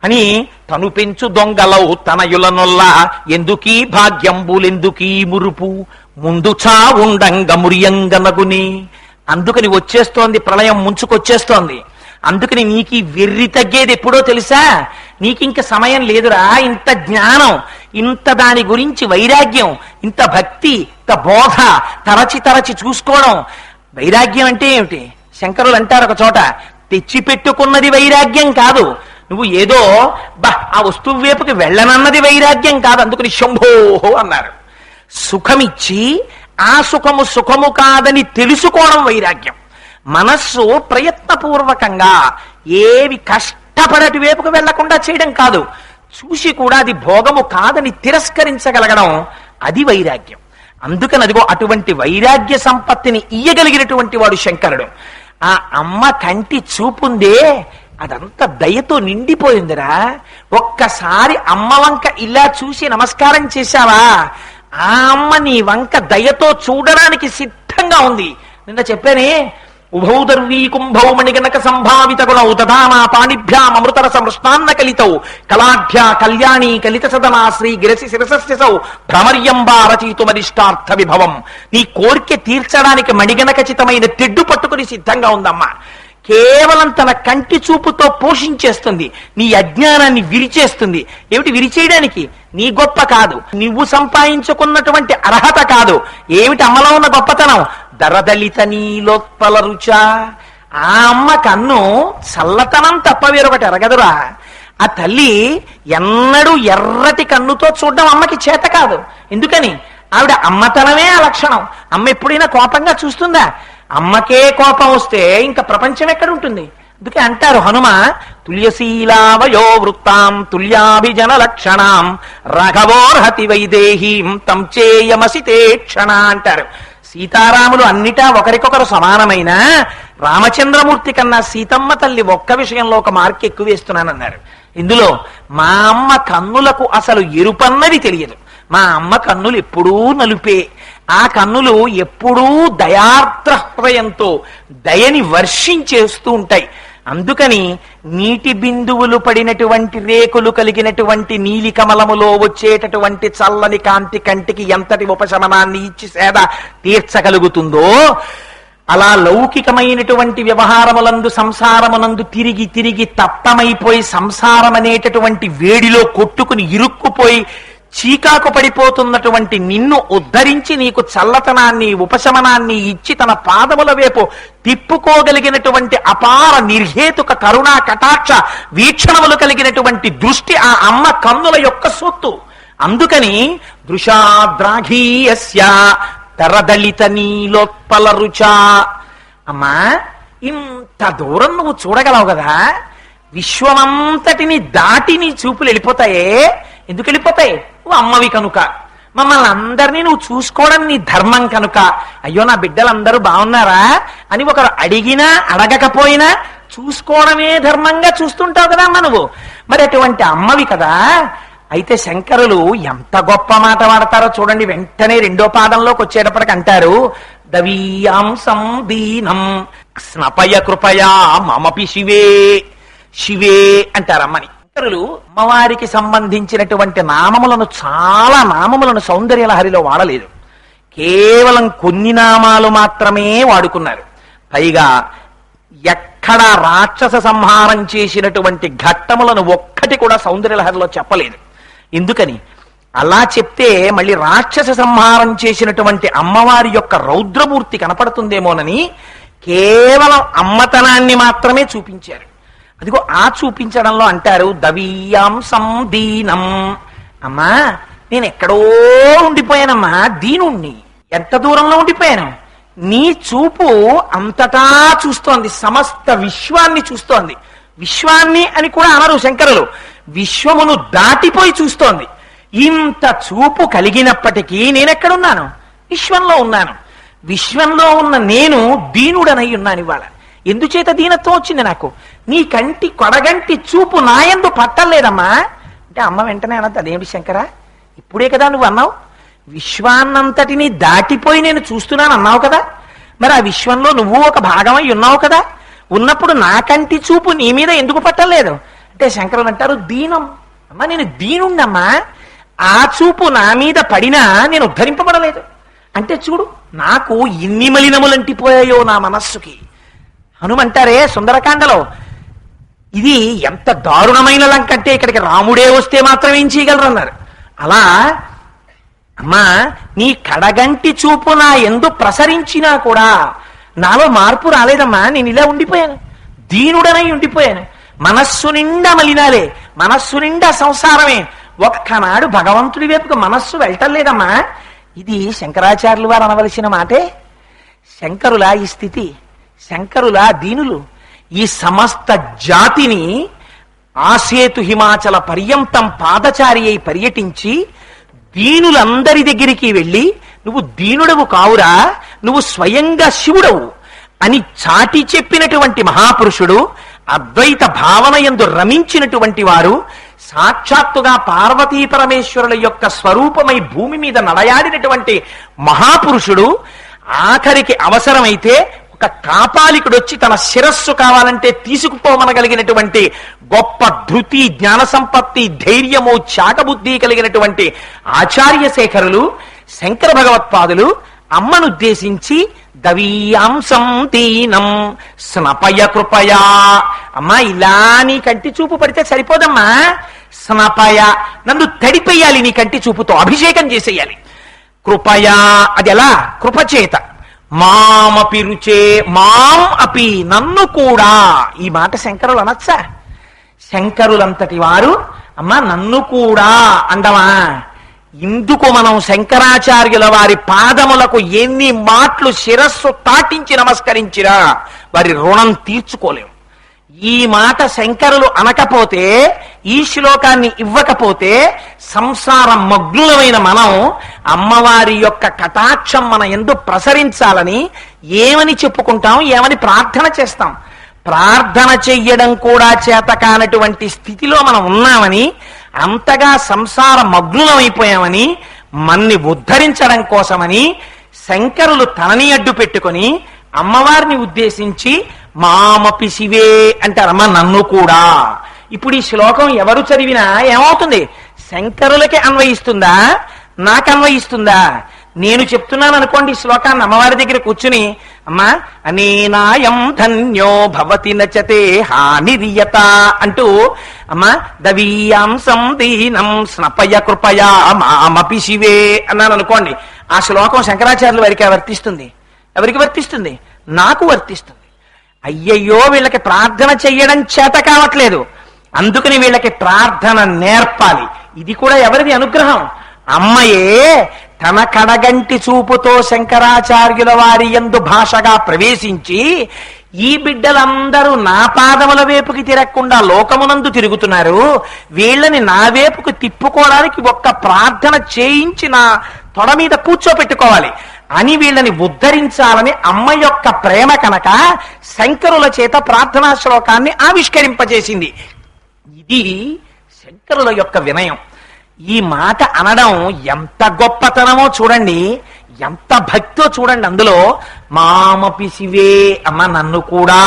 అని తను పెంచు దొంగలవు తనయులనొల్లా ఎందుకీ భాగ్యంబులెందుకీ మురుపు ముందు చా ఉండంగ మురియంగనగుని. అందుకని వచ్చేస్తోంది ప్రళయం, ముంచుకొచ్చేస్తోంది. అందుకని నీకు వెర్రి తగ్గేది ఎప్పుడో తెలుసా? నీకింక సమయం లేదురా. ఇంత జ్ఞానం, ఇంత దాని గురించి వైరాగ్యం, ఇంత భక్తి, ఇంత బోధ తరచి చూసుకోవడం. వైరాగ్యం అంటే ఏమిటి? శంకరులు అంటారు ఒక చోట, తెచ్చిపెట్టుకున్నది వైరాగ్యం కాదు. నువ్వు ఏదో ఆ వస్తువు వైపుకి వెళ్ళనన్నది వైరాగ్యం కాదు. అందుకని శంభోహో అన్నారు. సుఖమిచ్చి ఆ సుఖము కాదని తెలుసుకోవడం వైరాగ్యం. మనస్సు ప్రయత్నపూర్వకంగా ఏవి కష్టపడటి వైపుకు వెళ్లకుండా చేయడం కాదు, చూసి కూడా అది భోగము కాదని తిరస్కరించగలగడం, అది వైరాగ్యం. అందుకని అదిగో అటువంటి వైరాగ్య సంపత్తిని ఇయ్యగలిగినటువంటి వాడు శంకరుడు. ఆ అమ్మ కంటి చూపుందే, అదంతా దయతో నిండిపోయిందిరా. ఒక్కసారి అమ్మ వంక ఇలా చూసి నమస్కారం చేశావా, ఆ అమ్మ నీ వంక దయతో చూడడానికి సిద్ధంగా ఉంది. నిన్న చెప్పానే, ఉభౌ దర్వీ కుంభౌ మణిగణక సంభావిత గుణౌ తథానా పాణిభ్యాం అమృతరస మృష్ణాన్న కలితౌ కళాఢ్యా కళ్యాణి కలిత సదనా శ్రీ గిరసి శిరసస్యసౌ భ్రమర్యంబా రచయితుమరిష్టార్థ విభవం. నీ కోరిక తీర్చడానికి మణిగణకచితమైన తెడ్డు పట్టుకుని సిద్ధంగా ఉందమ్మా. కేవలం తన కంటి చూపుతో పోషించేస్తుంది, నీ అజ్ఞానాన్ని విరిచేస్తుంది. ఏమిటి విరిచేయడానికి? నీ గొప్ప కాదు, నువ్వు సంపాదించుకున్నటువంటి అర్హత కాదు. ఏమిటి అమ్మలో ఉన్న గొప్పతనం? దరదలిత నీలోత్పల రుచ. ఆ అమ్మ కన్ను చల్లతనం తప్ప వేరొకటి ఎరగదురా. ఆ తల్లి ఎన్నడూ ఎర్రటి కన్నుతో చూడడం అమ్మకి చేత కాదు. ఎందుకని? ఆవిడ అమ్మతనమే ఆ లక్షణం. అమ్మ ఎప్పుడైనా కోపంగా చూస్తుందా? అమ్మకే కోపం వస్తే ఇంకా ప్రపంచం ఎక్కడ ఉంటుంది? అందుకే అంటారు హనుమ, తుల్యశీలావయో వృత్తాం తుల్యాభిజన లక్షణాం రాఘవోర్హతి వైదేహీం తం చేయమసితే క్షణ అంటారు. సీతారాములు అన్నిటా ఒకరికొకరు సమానమైన రామచంద్రమూర్తి కన్నా సీతమ్మ తల్లి ఒక్క విషయంలో ఒక మార్క్ ఎక్కువ వేస్తున్నానన్నారు. ఇందులో మా అమ్మ కన్నులకు అసలు ఎరుపన్నది తెలియదు. మా అమ్మ కన్నులు ఎప్పుడూ నలుపే. ఆ కన్నులు ఎప్పుడూ దయార్ద్ర హృదయంతో దయని వర్షించేస్తూ ఉంటాయి. అందుకని నీటి బిందువులు పడినటువంటి రేకులు కలిగినటువంటి నీలి కమలములో వచ్చేటటువంటి చల్లని కాంతి కంటికి ఎంతటి ఉపశమనాన్ని ఇచ్చి సేద తీర్చగలుగుతుందో, అలా లౌకికమైనటువంటి వ్యవహారములందు సంసారమునందు తిరిగి తిరిగి తప్తమైపోయి సంసారం అనేటటువంటి వేడిలో కొట్టుకుని ఇరుక్కుపోయి చీకాకు పడిపోతున్నటువంటి నిన్ను ఉద్ధరించి నీకు చల్లతనాన్ని ఉపశమనాన్ని ఇచ్చి తన పాదముల వైపు తిప్పుకోగలిగినటువంటి అపార నిర్హేతుక కరుణా కటాక్ష వీక్షణములు కలిగినటువంటి దృష్టి ఆ అమ్మ కన్నుల యొక్క సొత్తు. అందుకని దృశాద్రాఘీయస్య తరదళిత నీలోత్పల రుచ. అమ్మా, ఇంత దూరం నువ్వు చూడగలవు కదా, విశ్వమంతటిని దాటి నీ చూపులు వెళ్ళిపోతాయే. ఎందుకు వెళ్ళిపోతాయి? నువ్వు అమ్మవి కనుక. మమ్మల్ని అందరినీ నువ్వు చూసుకోవడం నీ ధర్మం కనుక. అయ్యో నా బిడ్డలందరూ బాగున్నారా అని ఒకరు అడిగినా అడగకపోయినా చూసుకోవడమే ధర్మంగా చూస్తుంటావు కదా అమ్మ నువ్వు. మరి అటువంటి అమ్మవి కదా. అయితే శంకరులు ఎంత గొప్ప మాట వాడతారో చూడండి. వెంటనే రెండో పాదంలోకి వచ్చేటప్పటికి అంటారు, దవీయాంసం దీనం స్నపయ కృపయా మమపి శివే. శివే అంటారు అమ్మని. శంకరులు అమ్మవారికి సంబంధించినటువంటి నామములను, చాలా నామములను సౌందర్యలహరిలో వాడలేదు. కేవలం కొన్ని నామాలు మాత్రమే వాడుకున్నారు. పైగా ఎక్కడ రాక్షస సంహారం చేసినటువంటి ఘట్టములను ఒక్కటి కూడా సౌందర్యలహరిలో చెప్పలేదు. ఎందుకని? అలా చెప్తే మళ్ళీ రాక్షస సంహారం చేసినటువంటి అమ్మవారి యొక్క రౌద్రమూర్తి కనపడుతుందేమోనని కేవలం అమ్మతనాన్ని మాత్రమే చూపించారు. అదిగో ఆ చూపించడంలో అంటారు, దవీయాంసం దీనం. అమ్మా, నేను ఎక్కడో ఉండిపోయానమ్మా, దీనుణ్ణి. ఎంత దూరంలో ఉండిపోయాను? నీ చూపు అంతటా చూస్తోంది, సమస్త విశ్వాన్ని చూస్తోంది. విశ్వాన్ని అని కూడా అనరు శంకరులు, విశ్వమును దాటిపోయి చూస్తోంది. ఇంత చూపు కలిగినప్పటికీ నేనెక్కడున్నాను? విశ్వంలో ఉన్నాను. విశ్వంలో ఉన్న నేను దీనుడనై ఉన్నాను ఇవాళ. ఎందుచేత దీనత్వం వచ్చింది నాకు? నీ కంటి కొడగంటి చూపు నాయందు పట్టలేదమ్మా అంటే అమ్మ వెంటనే అన్నది, అదేమిటి శంకరా, ఇప్పుడే కదా నువ్వు అన్నావు, విశ్వాన్నంతటిని దాటిపోయి నేను చూస్తున్నాను అన్నావు కదా, మరి ఆ విశ్వంలో నువ్వు ఒక భాగమై ఉన్నావు కదా, ఉన్నప్పుడు నా కంటి చూపు నీ మీద ఎందుకు పట్టలేదు అంటే శంకరులు అంటారు, దీనం. అమ్మా, నేను దీనుండమ్మా, ఆ చూపు నా మీద పడినా నేను ఉద్ధరింపబడలేదు. అంటే చూడు, నాకు ఎన్ని మలినములంటిపోయాయో నా మనస్సుకి. హనుమంటారే సుందరకాండలో, ఇది ఎంత దారుణమైన లంక అంటే ఇక్కడికి రాముడే వస్తే మాత్రం ఏం చేయగలరు అన్నారు. అలా అమ్మా, నీ కడగంటి చూపు నా ఎందు ప్రసరించినా కూడా నాలో మార్పు రాలేదమ్మా. నేను ఇలా ఉండిపోయాను, దీనుడనై ఉండిపోయాను. మనస్సు నిండా మలినాలే, మనస్సు నిండా సంసారమే. ఒక్కనాడు భగవంతుడి వైపుకు మనస్సు వెళ్ళటలేదమ్మా. ఇది శంకరాచార్యులు వారు అనవలసిన మాటే. శంకరుల ఈ స్థితి, శంకరుల దీనులు ఈ సమస్త జాతిని ఆసేతు హిమాచల పర్యంతం పాదచారి అయి పర్యటించి దీనులందరి దగ్గరికి వెళ్ళి, నువ్వు దీనుడవు కావురా, నువ్వు స్వయంగా శివుడవు అని చాటి చెప్పినటువంటి మహాపురుషుడు, అద్వైత భావన యందు రమించినటువంటి వారు, సాక్షాత్తుగా పార్వతీ పరమేశ్వరుల యొక్క స్వరూపమై భూమి మీద నడయాడినటువంటి మహాపురుషుడు, ఆఖరికి అవసరమైతే ఒక కాపాలికుడు వచ్చి తన శిరస్సు కావాలంటే తీసుకుపోమనగలిగినటువంటి గొప్ప ధృతి, జ్ఞాన సంపత్తి, ధైర్యము, త్యాగబుద్ధి కలిగినటువంటి ఆచార్య శేఖరులు, శంకర భగవత్పాదులు అమ్మను ఉద్దేశించి దవీయాంసం దీనం స్నపయ కృపయా. అమ్మా ఇలా నీ కంటి చూపు పడితే సరిపోదమ్మా, స్నపయ నన్ను తడిపెయ్యాలి, నీ కంటి చూపుతో అభిషేకం చేసేయాలి. కృపయా అది ఎలా? కృపచేత. మామపి రుచే, మాం అపి నన్ను కూడా. ఈ మాట శంకరులు అనొచ్చా? శంకరులంతటి వారు అమ్మా నన్ను కూడా అందమా? ఇందుకు మనం శంకరాచార్యుల వారి పాదములకు ఎన్ని మాటలు శిరస్సు తాటించి నమస్కరించినా వారి రుణం తీర్చుకోలేము. ఈ మాట శంకరులు అనకపోతే, ఈ శ్లోకాన్ని ఇవ్వకపోతే సంసారం మగ్నులమైన మనం అమ్మవారి యొక్క కటాక్షం మన యందు ప్రసరించాలని ఏమని చెప్పుకుంటాం, ఏమని ప్రార్థన చేస్తాం? ప్రార్థన చెయ్యడం కూడా చేత కానటువంటి స్థితిలో మనం ఉన్నామని, అంతగా సంసార మగ్నులమైపోయామని, మన్ని ఉద్ధరించడం కోసమని శంకరులు తనని అడ్డు పెట్టుకొని అమ్మవారిని ఉద్దేశించి మామపి శివే అంటారమ్మ నన్ను కూడా. ఇప్పుడు ఈ శ్లోకం ఎవరు చదివినా ఏమవుతుంది? శంకరులకి అన్వయిస్తుందా, నాకు అన్వయిస్తుందా? నేను చెప్తున్నాను అనుకోండి ఈ శ్లోకాన్ని అమ్మవారి దగ్గర కూర్చుని, అమ్మా అనేనాయం ధన్యో భవతి నచతే హానిరియత అంటూ, అమ్మా దవీయాంసం దీనం స్నపయ కృపయా మామపి శివే అన్నాను అనుకోండి, ఆ శ్లోకం శంకరాచార్యుల వారికి వర్తిస్తుంది. ఎవరికి వర్తిస్తుంది? నాకు వర్తిస్తుంది. అయ్యయ్యో వీళ్ళకి ప్రార్థన చెయ్యడం చేత కావట్లేదు, అందుకని వీళ్ళకి ప్రార్థన నేర్పాలి. ఇది కూడా ఎవరిది అనుగ్రహం? అమ్మయే తన కడగంటి చూపుతో శంకరాచార్యుల వారి యందు భాషగా ప్రవేశించి, ఈ బిడ్డలందరూ నా పాదముల వైపుకి తిరగకుండా లోకమునందు తిరుగుతున్నారు, వీళ్ళని నా వైపుకు తిప్పుకోవడానికి ఒక్క ప్రార్థన చేయించి నా తొడ మీద కూర్చోపెట్టుకోవాలి అని వీళ్ళని ఉద్ధరించాలని అమ్మ యొక్క ప్రేమ కనుక శంకరుల చేత ప్రార్థనా శ్లోకాన్ని ఆవిష్కరింపజేసింది. ఇది శంకరుల యొక్క వినయం. ఈ మాట అనడం ఎంత గొప్పతనమో చూడండి, ఎంత భక్తో చూడండి. అందులో మామపి శివే అమ్మ నన్ను కూడా,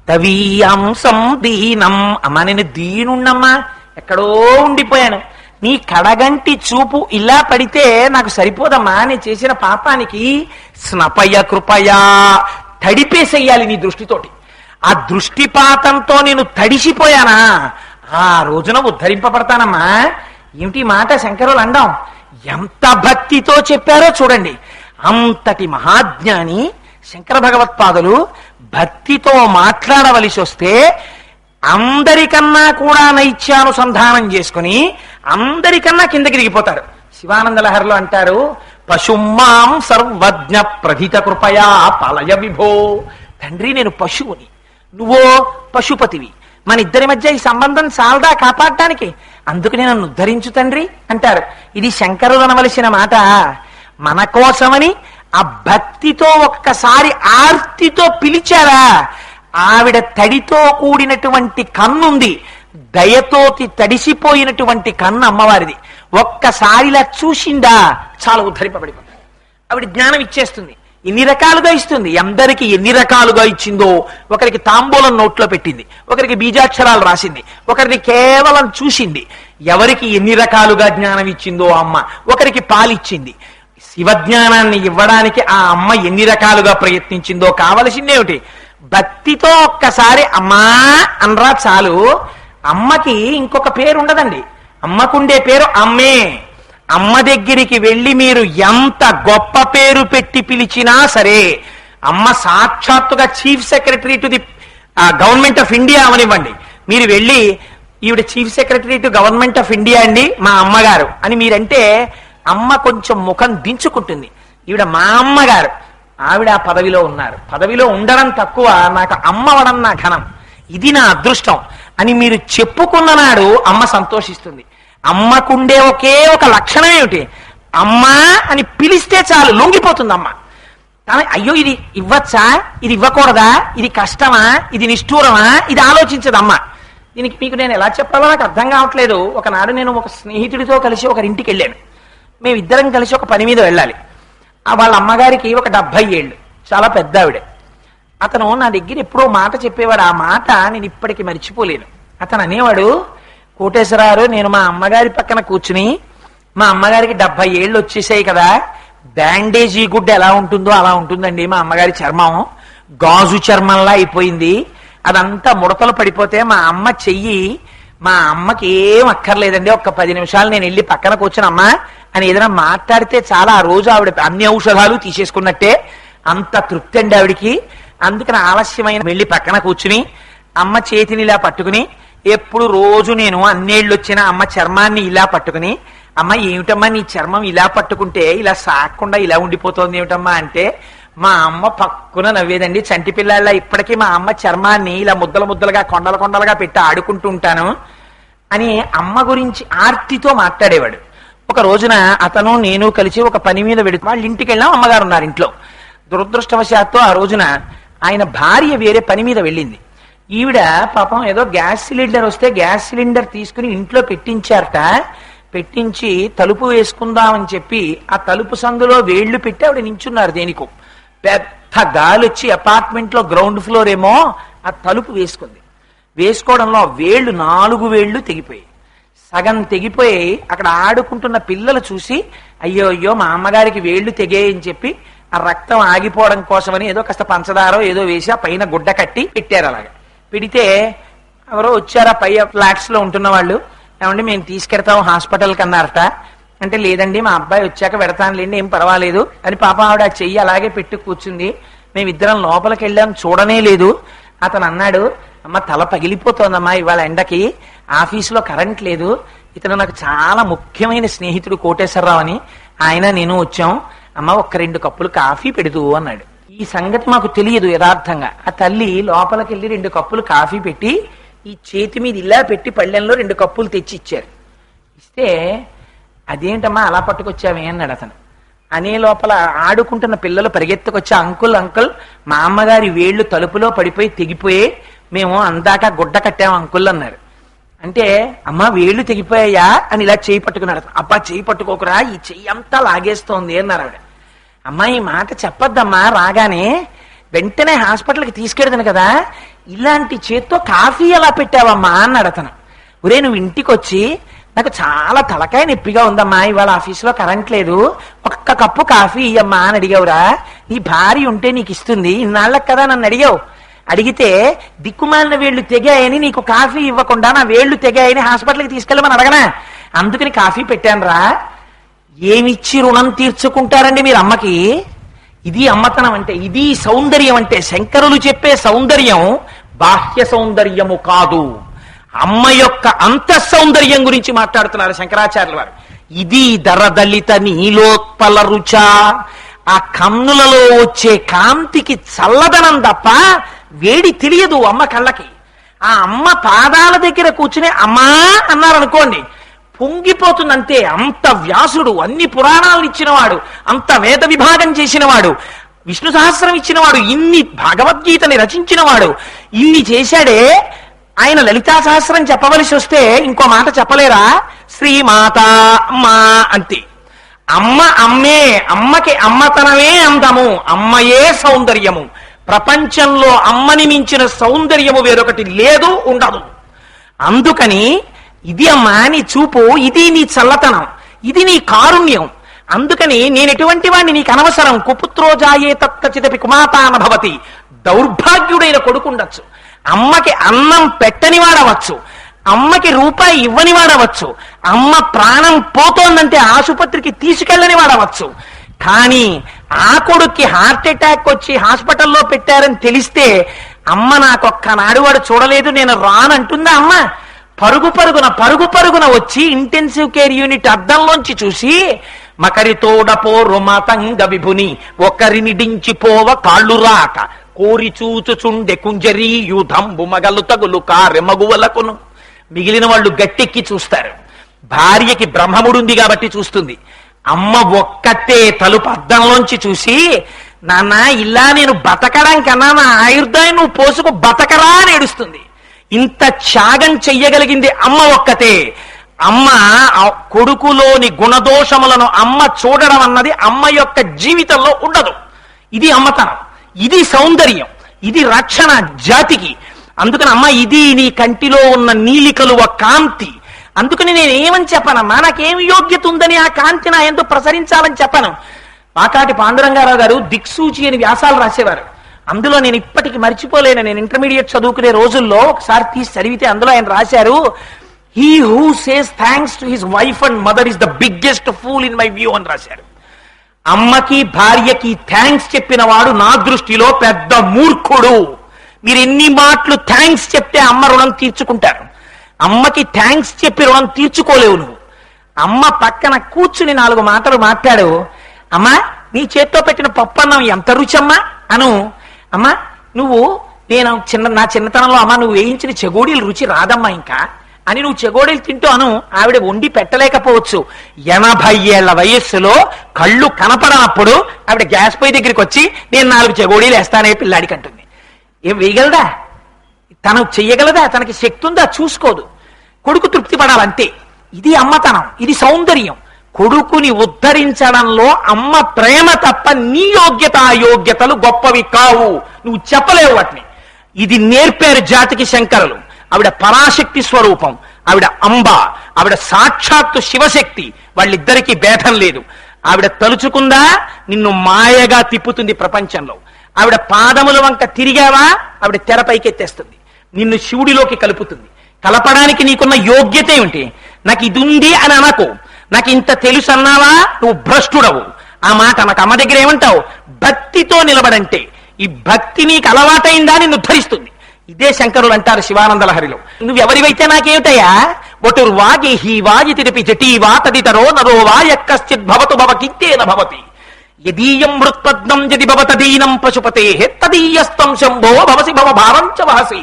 దవీయాంసం దీనం అమ్మ నేను దీనున్నమ్మా, ఎక్కడో ఉండిపోయాను, నీ కడగంటి చూపు ఇలా పడితే నాకు సరిపోదమ్మా, నేను చేసిన పాపానికి స్నపయ కృపయా తడిపేసేయాలి నీ దృష్టితోటి. ఆ దృష్టిపాతంతో నేను తడిసిపోయానా, ఆ రోజున ఉద్ధరింపబడతానమ్మా. ఏమిటి మాట శంకరులు అండం? ఎంత భక్తితో చెప్పారో చూడండి. అంతటి మహాజ్ఞాని శంకర భగవత్పాదులు భక్తితో మాట్లాడవలసి వస్తే అందరికన్నా కూడా నైత్యానుసంధానం చేసుకుని అందరికన్నా కిందకి దిగిపోతారు. శివానంద లహరిలో అంటారు, పశుమాం సర్వజ్ఞ ప్రథిత కృపయా పలయ విభో. తండ్రి నేను పశువుని, నువ్వో పశుపతివి, మన ఇద్దరి మధ్య ఈ సంబంధం చాలదా కాపాడటానికి, అందుకని నన్ను ఉద్ధరించు తండ్రి అంటారు. ఇది శంకరులు అనవలసిన మాట. మన కోసమని ఆ భక్తితో ఒక్కసారి ఆర్తితో పిలిచారా, ఆవిడ తడితో కూడినటువంటి కన్నుంది, దయతోటి తడిసిపోయినటువంటి కన్ను అమ్మవారిది. ఒక్కసారిలా చూసిందా చాలా ఉద్ధరింపబడిపోతారు. ఆవిడ జ్ఞానం ఇచ్చేస్తుంది, ఎన్ని రకాలుగా ఇస్తుంది. అందరికి ఎన్ని రకాలుగా ఇచ్చిందో, ఒకరికి తాంబూలం నోట్లో పెట్టింది, ఒకరికి బీజాక్షరాలు రాసింది, ఒకరిని కేవలం చూసింది. ఎవరికి ఎన్ని రకాలుగా జ్ఞానం ఇచ్చిందో అమ్మ, ఒకరికి పాలిచ్చింది. శివజ్ఞానాన్ని ఇవ్వడానికి ఆ అమ్మ ఎన్ని రకాలుగా ప్రయత్నించిందో. కావలసిందేమిటి? భక్తితో ఒక్కసారి అమ్మా అనరా చాలు. అమ్మకి ఇంకొక పేరు ఉండదండి, అమ్మకుండే పేరు అమ్మే. అమ్మ దగ్గరికి వెళ్ళి మీరు ఎంత గొప్ప పేరు పెట్టి పిలిచినా సరే, అమ్మ సాక్షాత్తుగా chief secretary to the government of India అవనివ్వండి, మీరు వెళ్ళి ఈవిడ chief secretary to government of India అండి మా అమ్మగారు అని మీరంటే అమ్మ కొంచెం ముఖం దించుకుంటుంది. ఈవిడ మా అమ్మగారు, ఆవిడ ఆ పదవిలో ఉన్నారు, పదవిలో ఉండడం తక్కువ, నాకు అమ్మవడం నా ఘనం, ఇది నా అదృష్టం అని మీరు చెప్పుకున్న నాడు అమ్మ సంతోషిస్తుంది. అమ్మకుండే ఒకే ఒక లక్షణం ఏమిటి? అమ్మా అని పిలిస్తే చాలు లొంగిపోతుంది అమ్మ. అయ్యో ఇది ఇవ్వచ్చా, ఇది ఇవ్వకూడదా, ఇది కష్టమా, ఇది నిష్ఠూరమా, ఇది ఆలోచించదు అమ్మ. దీనికి మీకు నేను ఎలా చెప్పాలో నాకు అర్థం కావట్లేదు. ఒకనాడు నేను ఒక స్నేహితుడితో కలిసి ఒకరింటికి వెళ్ళాను. మేమిద్దరం కలిసి ఒక పని మీద వెళ్ళాలి. వాళ్ళ అమ్మగారికి ఒక 70 ఏళ్ళు, చాలా పెద్ద ఆవిడ. అతను నా దగ్గర ఎప్పుడో మాట చెప్పేవాడు, ఆ మాట నేను ఇప్పటికీ మర్చిపోలేను. అతను అనేవాడు, కోటేశ్వరరావు నేను మా అమ్మగారి పక్కన కూర్చుని, మా అమ్మగారికి 70 ఏళ్ళు వచ్చేసాయి కదా, బ్యాండేజీ గుడ్డ ఎలా ఉంటుందో అలా ఉంటుందండి మా అమ్మగారి చర్మం. గాజు చర్మంలా అయిపోయింది. అదంతా ముడతలు పడిపోతే మా అమ్మ చెయ్యి, మా అమ్మకి ఏం అక్కర్లేదండి, ఒక్క 10 నిమిషాలు నేను వెళ్ళి పక్కన కూర్చుని అమ్మా అని ఏదైనా మాట్లాడితే చాలా ఆ రోజు ఆవిడ అన్ని ఔషధాలు తీసేసుకున్నట్టే, అంత తృప్తి అండి ఆవిడికి. అందుకని ఆలస్యమైన వెళ్ళి పక్కన కూర్చుని అమ్మ చేతిని ఇలా పట్టుకుని, ఎప్పుడు రోజు నేను అన్నేళ్ళు వచ్చిన అమ్మ చర్మాన్ని ఇలా పట్టుకుని, అమ్మ ఏమిటమ్మా నీ చర్మం ఇలా పట్టుకుంటే ఇలా సాగకుండా ఇలా ఉండిపోతుంది ఏమిటమ్మా అంటే, మా అమ్మ పక్కున నవ్వేదండి. చంటి పిల్లల ఇప్పటికీ మా అమ్మ చర్మాన్ని ఇలా ముద్దలు ముద్దలుగా కొండలు కొండలుగా పెట్టి ఆడుకుంటూ ఉంటాను అని అమ్మ గురించి ఆర్తితో మాట్లాడేవాడు. ఒక రోజున అతను నేను కలిసి ఒక పని మీద వెళుతూ వాళ్ళ ఇంటికి వెళ్ళాం. అమ్మగారు ఉన్నారు ఇంట్లో. దురదృష్టవశాత్తు ఆ రోజున ఆయన భార్య వేరే పని మీద వెళ్ళింది. ఈవిడ పాపం ఏదో గ్యాస్ సిలిండర్ వస్తే గ్యాస్ సిలిండర్ తీసుకుని ఇంట్లో పెట్టించారట. పెట్టించి తలుపు వేసుకుందామని చెప్పి ఆ తలుపు సందులో వేళ్లు పెట్టి ఆవిడ నించున్నారు. దేనికో పెద్ద గాలి వచ్చి అపార్ట్మెంట్ లో గ్రౌండ్ ఫ్లోర్ ఏమో ఆ తలుపు వేసుకుంది. వేసుకోవడంలో వేళ్లు 4 వేళ్లు తెగిపోయాయి. సగం తెగిపోయి అక్కడ ఆడుకుంటున్న పిల్లలు చూసి అయ్యో అయ్యో మా అమ్మగారికి వేళ్లు తెగేయని చెప్పి ఆ రక్తం ఆగిపోవడం కోసమని ఏదో కాస్త పంచదారో ఏదో వేసి ఆ పైన గుడ్డ కట్టి పెట్టారు. అలాగే పెడితే ఎవరో వచ్చారా పై ఫ్లాట్స్ లో ఉంటున్న వాళ్ళు, ఏమంటే మేము తీసుకెడతాం హాస్పిటల్కి అన్నారట. అంటే లేదండి మా అబ్బాయి వచ్చాక పెడతానులేండి ఏం పర్వాలేదు అని పాప ఆవిడ ఆ చెయ్యి అలాగే పెట్టి కూర్చుంది. మేమిద్దరం లోపలికి వెళ్ళాం, చూడనే లేదు. అతను అన్నాడు, అమ్మ తల పగిలిపోతోందమ్మా ఇవాళ ఎండకి, ఆఫీసులో కరెంట్ లేదు. ఇతను నాకు చాలా ముఖ్యమైన స్నేహితుడు కోటేశ్వరరావు అని, ఆయన నేను వచ్చాం, అమ్మ ఒక్క 2 కప్పులు కాఫీ పెడుతూ అన్నాడు. ఈ సంగతి మాకు తెలియదు యథార్థంగా. ఆ తల్లి లోపలికి వెళ్ళి 2 కప్పులు కాఫీ పెట్టి ఈ చేతి మీద ఇలా పెట్టి పళ్ళెంలో 2 కప్పులు తెచ్చి ఇచ్చారు. ఇస్తే అదేంటమ్మా అలా పట్టుకొచ్చావే అన్నాడు అతను. అనే లోపల ఆడుకుంటున్న పిల్లలు పరిగెత్తుకొచ్చి అంకుల్ అంకుల్ మా అమ్మగారి వేళ్లు తలుపులో పడిపోయి తెగిపోయి మేము అందాక గుడ్డ కట్టాము అంకుల్ అన్నారు. అంటే అమ్మ వేళ్లు తెగిపోయాయా అని ఇలా చేయి పట్టుకున్నాడు. అబ్బా చేయి పట్టుకోకురా ఈ చెయ్యి అంతా లాగేస్తోంది అన్నారు ఆవిడ. అమ్మా ఈ మాట చెప్పొద్దమ్మా, రాగానే వెంటనే హాస్పిటల్కి తీసుకెడతాను కదా, ఇలాంటి చేత్తో కాఫీ ఎలా పెట్టావమ్మా అన్నాడు అతను. ఒరే నువ్వు ఇంటికి వచ్చి నాకు చాలా తలకాయ నొప్పిగా ఉందమ్మా, ఇవాళ ఆఫీసులో కరెంట్ లేదు, ఒక్క కప్పు కాఫీ ఇయ్యమ్మా అని అడిగావురా. నీ భార్య ఉంటే నీకు ఇస్తుంది, ఇన్నాళ్ళకి కదా నన్ను అడిగావు. అడిగితే దిక్కుమాలిన వేళ్లు తెగాయని నీకు కాఫీ ఇవ్వకుండా నా వేళ్లు తెగాయని హాస్పిటల్కి తీసుకెళ్ళమని అడగనా, అందుకని కాఫీ పెట్టానురా. ఏమిచ్చి రుణం తీర్చుకుంటారండి మీరు అమ్మకి? ఇది అమ్మతనం అంటే, ఇది సౌందర్యం అంటే. శంకరులు చెప్పే సౌందర్యం బాహ్య సౌందర్యము కాదు, అమ్మ యొక్క అంత సౌందర్యం గురించి మాట్లాడుతున్నారు శంకరాచార్యుల వారు. ఇది దరదలిత నీలోత్పల రుచ, ఆ కన్నులలో వచ్చే కాంతికి చల్లదనం తప్ప వేడి తెలియదు అమ్మ కళ్ళకి. ఆ అమ్మ పాదాల దగ్గర కూర్చుని అమ్మా అన్నారనుకోండి పొంగిపోతుందంతే. అంత వ్యాసుడు, అన్ని పురాణాలను ఇచ్చినవాడు, అంత వేద విభాగం చేసినవాడు, విష్ణు సహస్రం ఇచ్చినవాడు, ఇన్ని భగవద్గీతని రచించినవాడు, ఇన్ని చేశాడే. ఆయన లలితా సహస్రం చెప్పవలసి వస్తే ఇంకో మాట చెప్పలేరా? శ్రీమాత అమ్మా అంతే. అమ్మ అమ్మే, అమ్మకి అమ్మతనమే అందము, అమ్మయే సౌందర్యము. ప్రపంచంలో అమ్మని మించిన సౌందర్యము వేరొకటి లేదు, ఉండదు. అందుకని ఇది అమ్మా నీ చూపు, ఇది నీ చల్లతనం, ఇది నీ కారుణ్యం. అందుకని నేను ఎటువంటి వాడిని నీకు అనవసరం. కుపుత్రోజాయే తత్కచితపి కుమాతాన భవతి. దౌర్భాగ్యుడైన కొడుకుండొచ్చు, అమ్మకి అన్నం పెట్టని వాడవచ్చు, అమ్మకి రూపాయి ఇవ్వని వాడవచ్చు, అమ్మ ప్రాణం పోతోందంటే ఆసుపత్రికి తీసుకెళ్ళని వాడవచ్చు. కానీ ఆ కొడుక్కి హార్ట్ అటాక్ వచ్చి హాస్పిటల్లో పెట్టారని తెలిస్తే అమ్మ నాకొక్కనాడు వాడు చూడలేదు నేను రానంటుందా అమ్మ? పరుగు పరుగున వచ్చి ఇంటెన్సివ్ కేర్ యూనిట్ అద్దంలోంచి చూసి మకరితోడపో రుమతంగ విభుని ఒకరిని డించిపోవ కాళ్ళు రాక కోరి చూచుచుండె కుంజరీ యూధంబు మగలు తగులు కారె మగువలకును. మిగిలిన వాళ్ళు గట్టెక్కి చూస్తారు. భార్యకి బ్రహ్మముడుంది కాబట్టి చూస్తుంది. అమ్మ ఒక్కతే తలుపు అద్దంలోంచి చూసి నాన్న ఇలా నేను బతకడం కన్నా నా ఆయుర్దాయం నువ్వు పోసుకు బతకరా అని ఏడుస్తుంది. ఇంత త్యాగం చెయ్యగలిగింది అమ్మ ఒక్కతే. అమ్మ కొడుకులోని గుణదోషములను అమ్మ చూడడం అన్నది అమ్మ యొక్క జీవితంలో ఉండదు. ఇది అమ్మతనం, ఇది సౌందర్యం, ఇది రక్షణ జాతికి. అందుకని అమ్మ ఇది నీ కంటిలో ఉన్న నీలికలువ కాంతి. అందుకని నేను ఏమని చెప్పనమ్మా, నాకేమి యోగ్యత ఉందని ఆ కాంతి నా ఎందుకు ప్రసరించాలని చెప్పను. పాకాటి పాండురంగారావు గారు దిక్సూచి అని వ్యాసాలు రాసేవారు. అందులో నేను ఇప్పటికి మర్చిపోలేను, నేను ఇంటర్మీడియట్ చదువుకునే రోజుల్లో ఒకసారి తీసి చదివితే అందులో ఆయన రాశారు, he who says thanks to his wife and mother is the biggest pool in my view అని రాశారు. అమ్మకి భార్యకి థ్యాంక్స్ చెప్పిన వాడు నా దృష్టిలో పెద్ద మూర్ఖుడు. మీరు ఎన్ని మాటలు థ్యాంక్స్ చెప్తే అమ్మ రుణం తీర్చుకుంటారు, అమ్మకి థ్యాంక్స్ చెప్పి రుణం తీర్చుకోలేవు నువ్వు. అమ్మ పక్కన కూర్చుని 4 మాటలు మాట్లాడు, అమ్మా నీ చేత్తో పెట్టిన పప్పు అన్నం ఎంత రుచమ్మా అను, అమ్మా నువ్వు నా చిన్నతనంలో అమ్మ నువ్వు వేయించిన చెగోడీలు రుచి రాదమ్మా ఇంకా అని నువ్వు చెగోడీలు తింటూ అను. ఆవిడ వండి పెట్టలేకపోవచ్చు, 80 ఏళ్ల వయస్సులో కళ్ళు కనపడనప్పుడు ఆవిడ గ్యాస్ పొయ్యి దగ్గరికి వచ్చి నేను 4 చెగోడీలు వేస్తానే పిల్లాడికి అంటుంది. ఏం వేయగలదా? తను చెయ్యగలదా? తనకి శక్తి ఉందా? చూసుకోదు. కొడుకు తృప్తి పడాలంతే. ఇది అమ్మతనం, ఇది సౌందర్యం. కొడుకుని ఉద్ధరించడంలో అమ్మ ప్రేమ తప్ప నీ యోగ్యత అయోగ్యతలు గొప్పవి కావు, నువ్వు చెప్పలేవు వాటిని. ఇది నేర్పారు జాతికి శంకరులు. ఆవిడ పరాశక్తి స్వరూపం, ఆవిడ అంబ, ఆవిడ సాక్షాత్తు శివశక్తి. వాళ్ళిద్దరికీ భేదం లేదు. ఆవిడ తలుచుకుందా నిన్ను మాయగా తిప్పుతుంది ప్రపంచంలో. ఆవిడ పాదముల వంక తిరిగావా ఆవిడ తెరపైకెత్తేస్తుంది, నిన్ను శివుడిలోకి కలుపుతుంది. కలపడానికి నీకున్న యోగ్యత ఏమిటి? నాకు ఇది ఉంది అని అనకు. నాకు ఇంత తెలుసు అన్నావా నువ్వు భ్రష్టుడవు. ఆ మాట నాకు అమ్మ దగ్గర ఏమంటావు? భక్తితో నిలబడంటే ఈ భక్తి నీకు అలవాటైందా నిన్ను ధరిస్తుంది. ఇదే శంకరులు అంటారు శివానంద లహరిలో, నువ్వెవరివైతే నాకేమిటయా వటుర్వా గేహీ వా ఇతిరిపి జటీవా తదితరో నరో వా యక్కశ్చిత్ భవతు భవకింతేన భవతి యదీయం మృత్పద్నం యది భవతదీనం పశుపతే తదీయస్తం శంభో భవసి భవ భావం చ వహసి.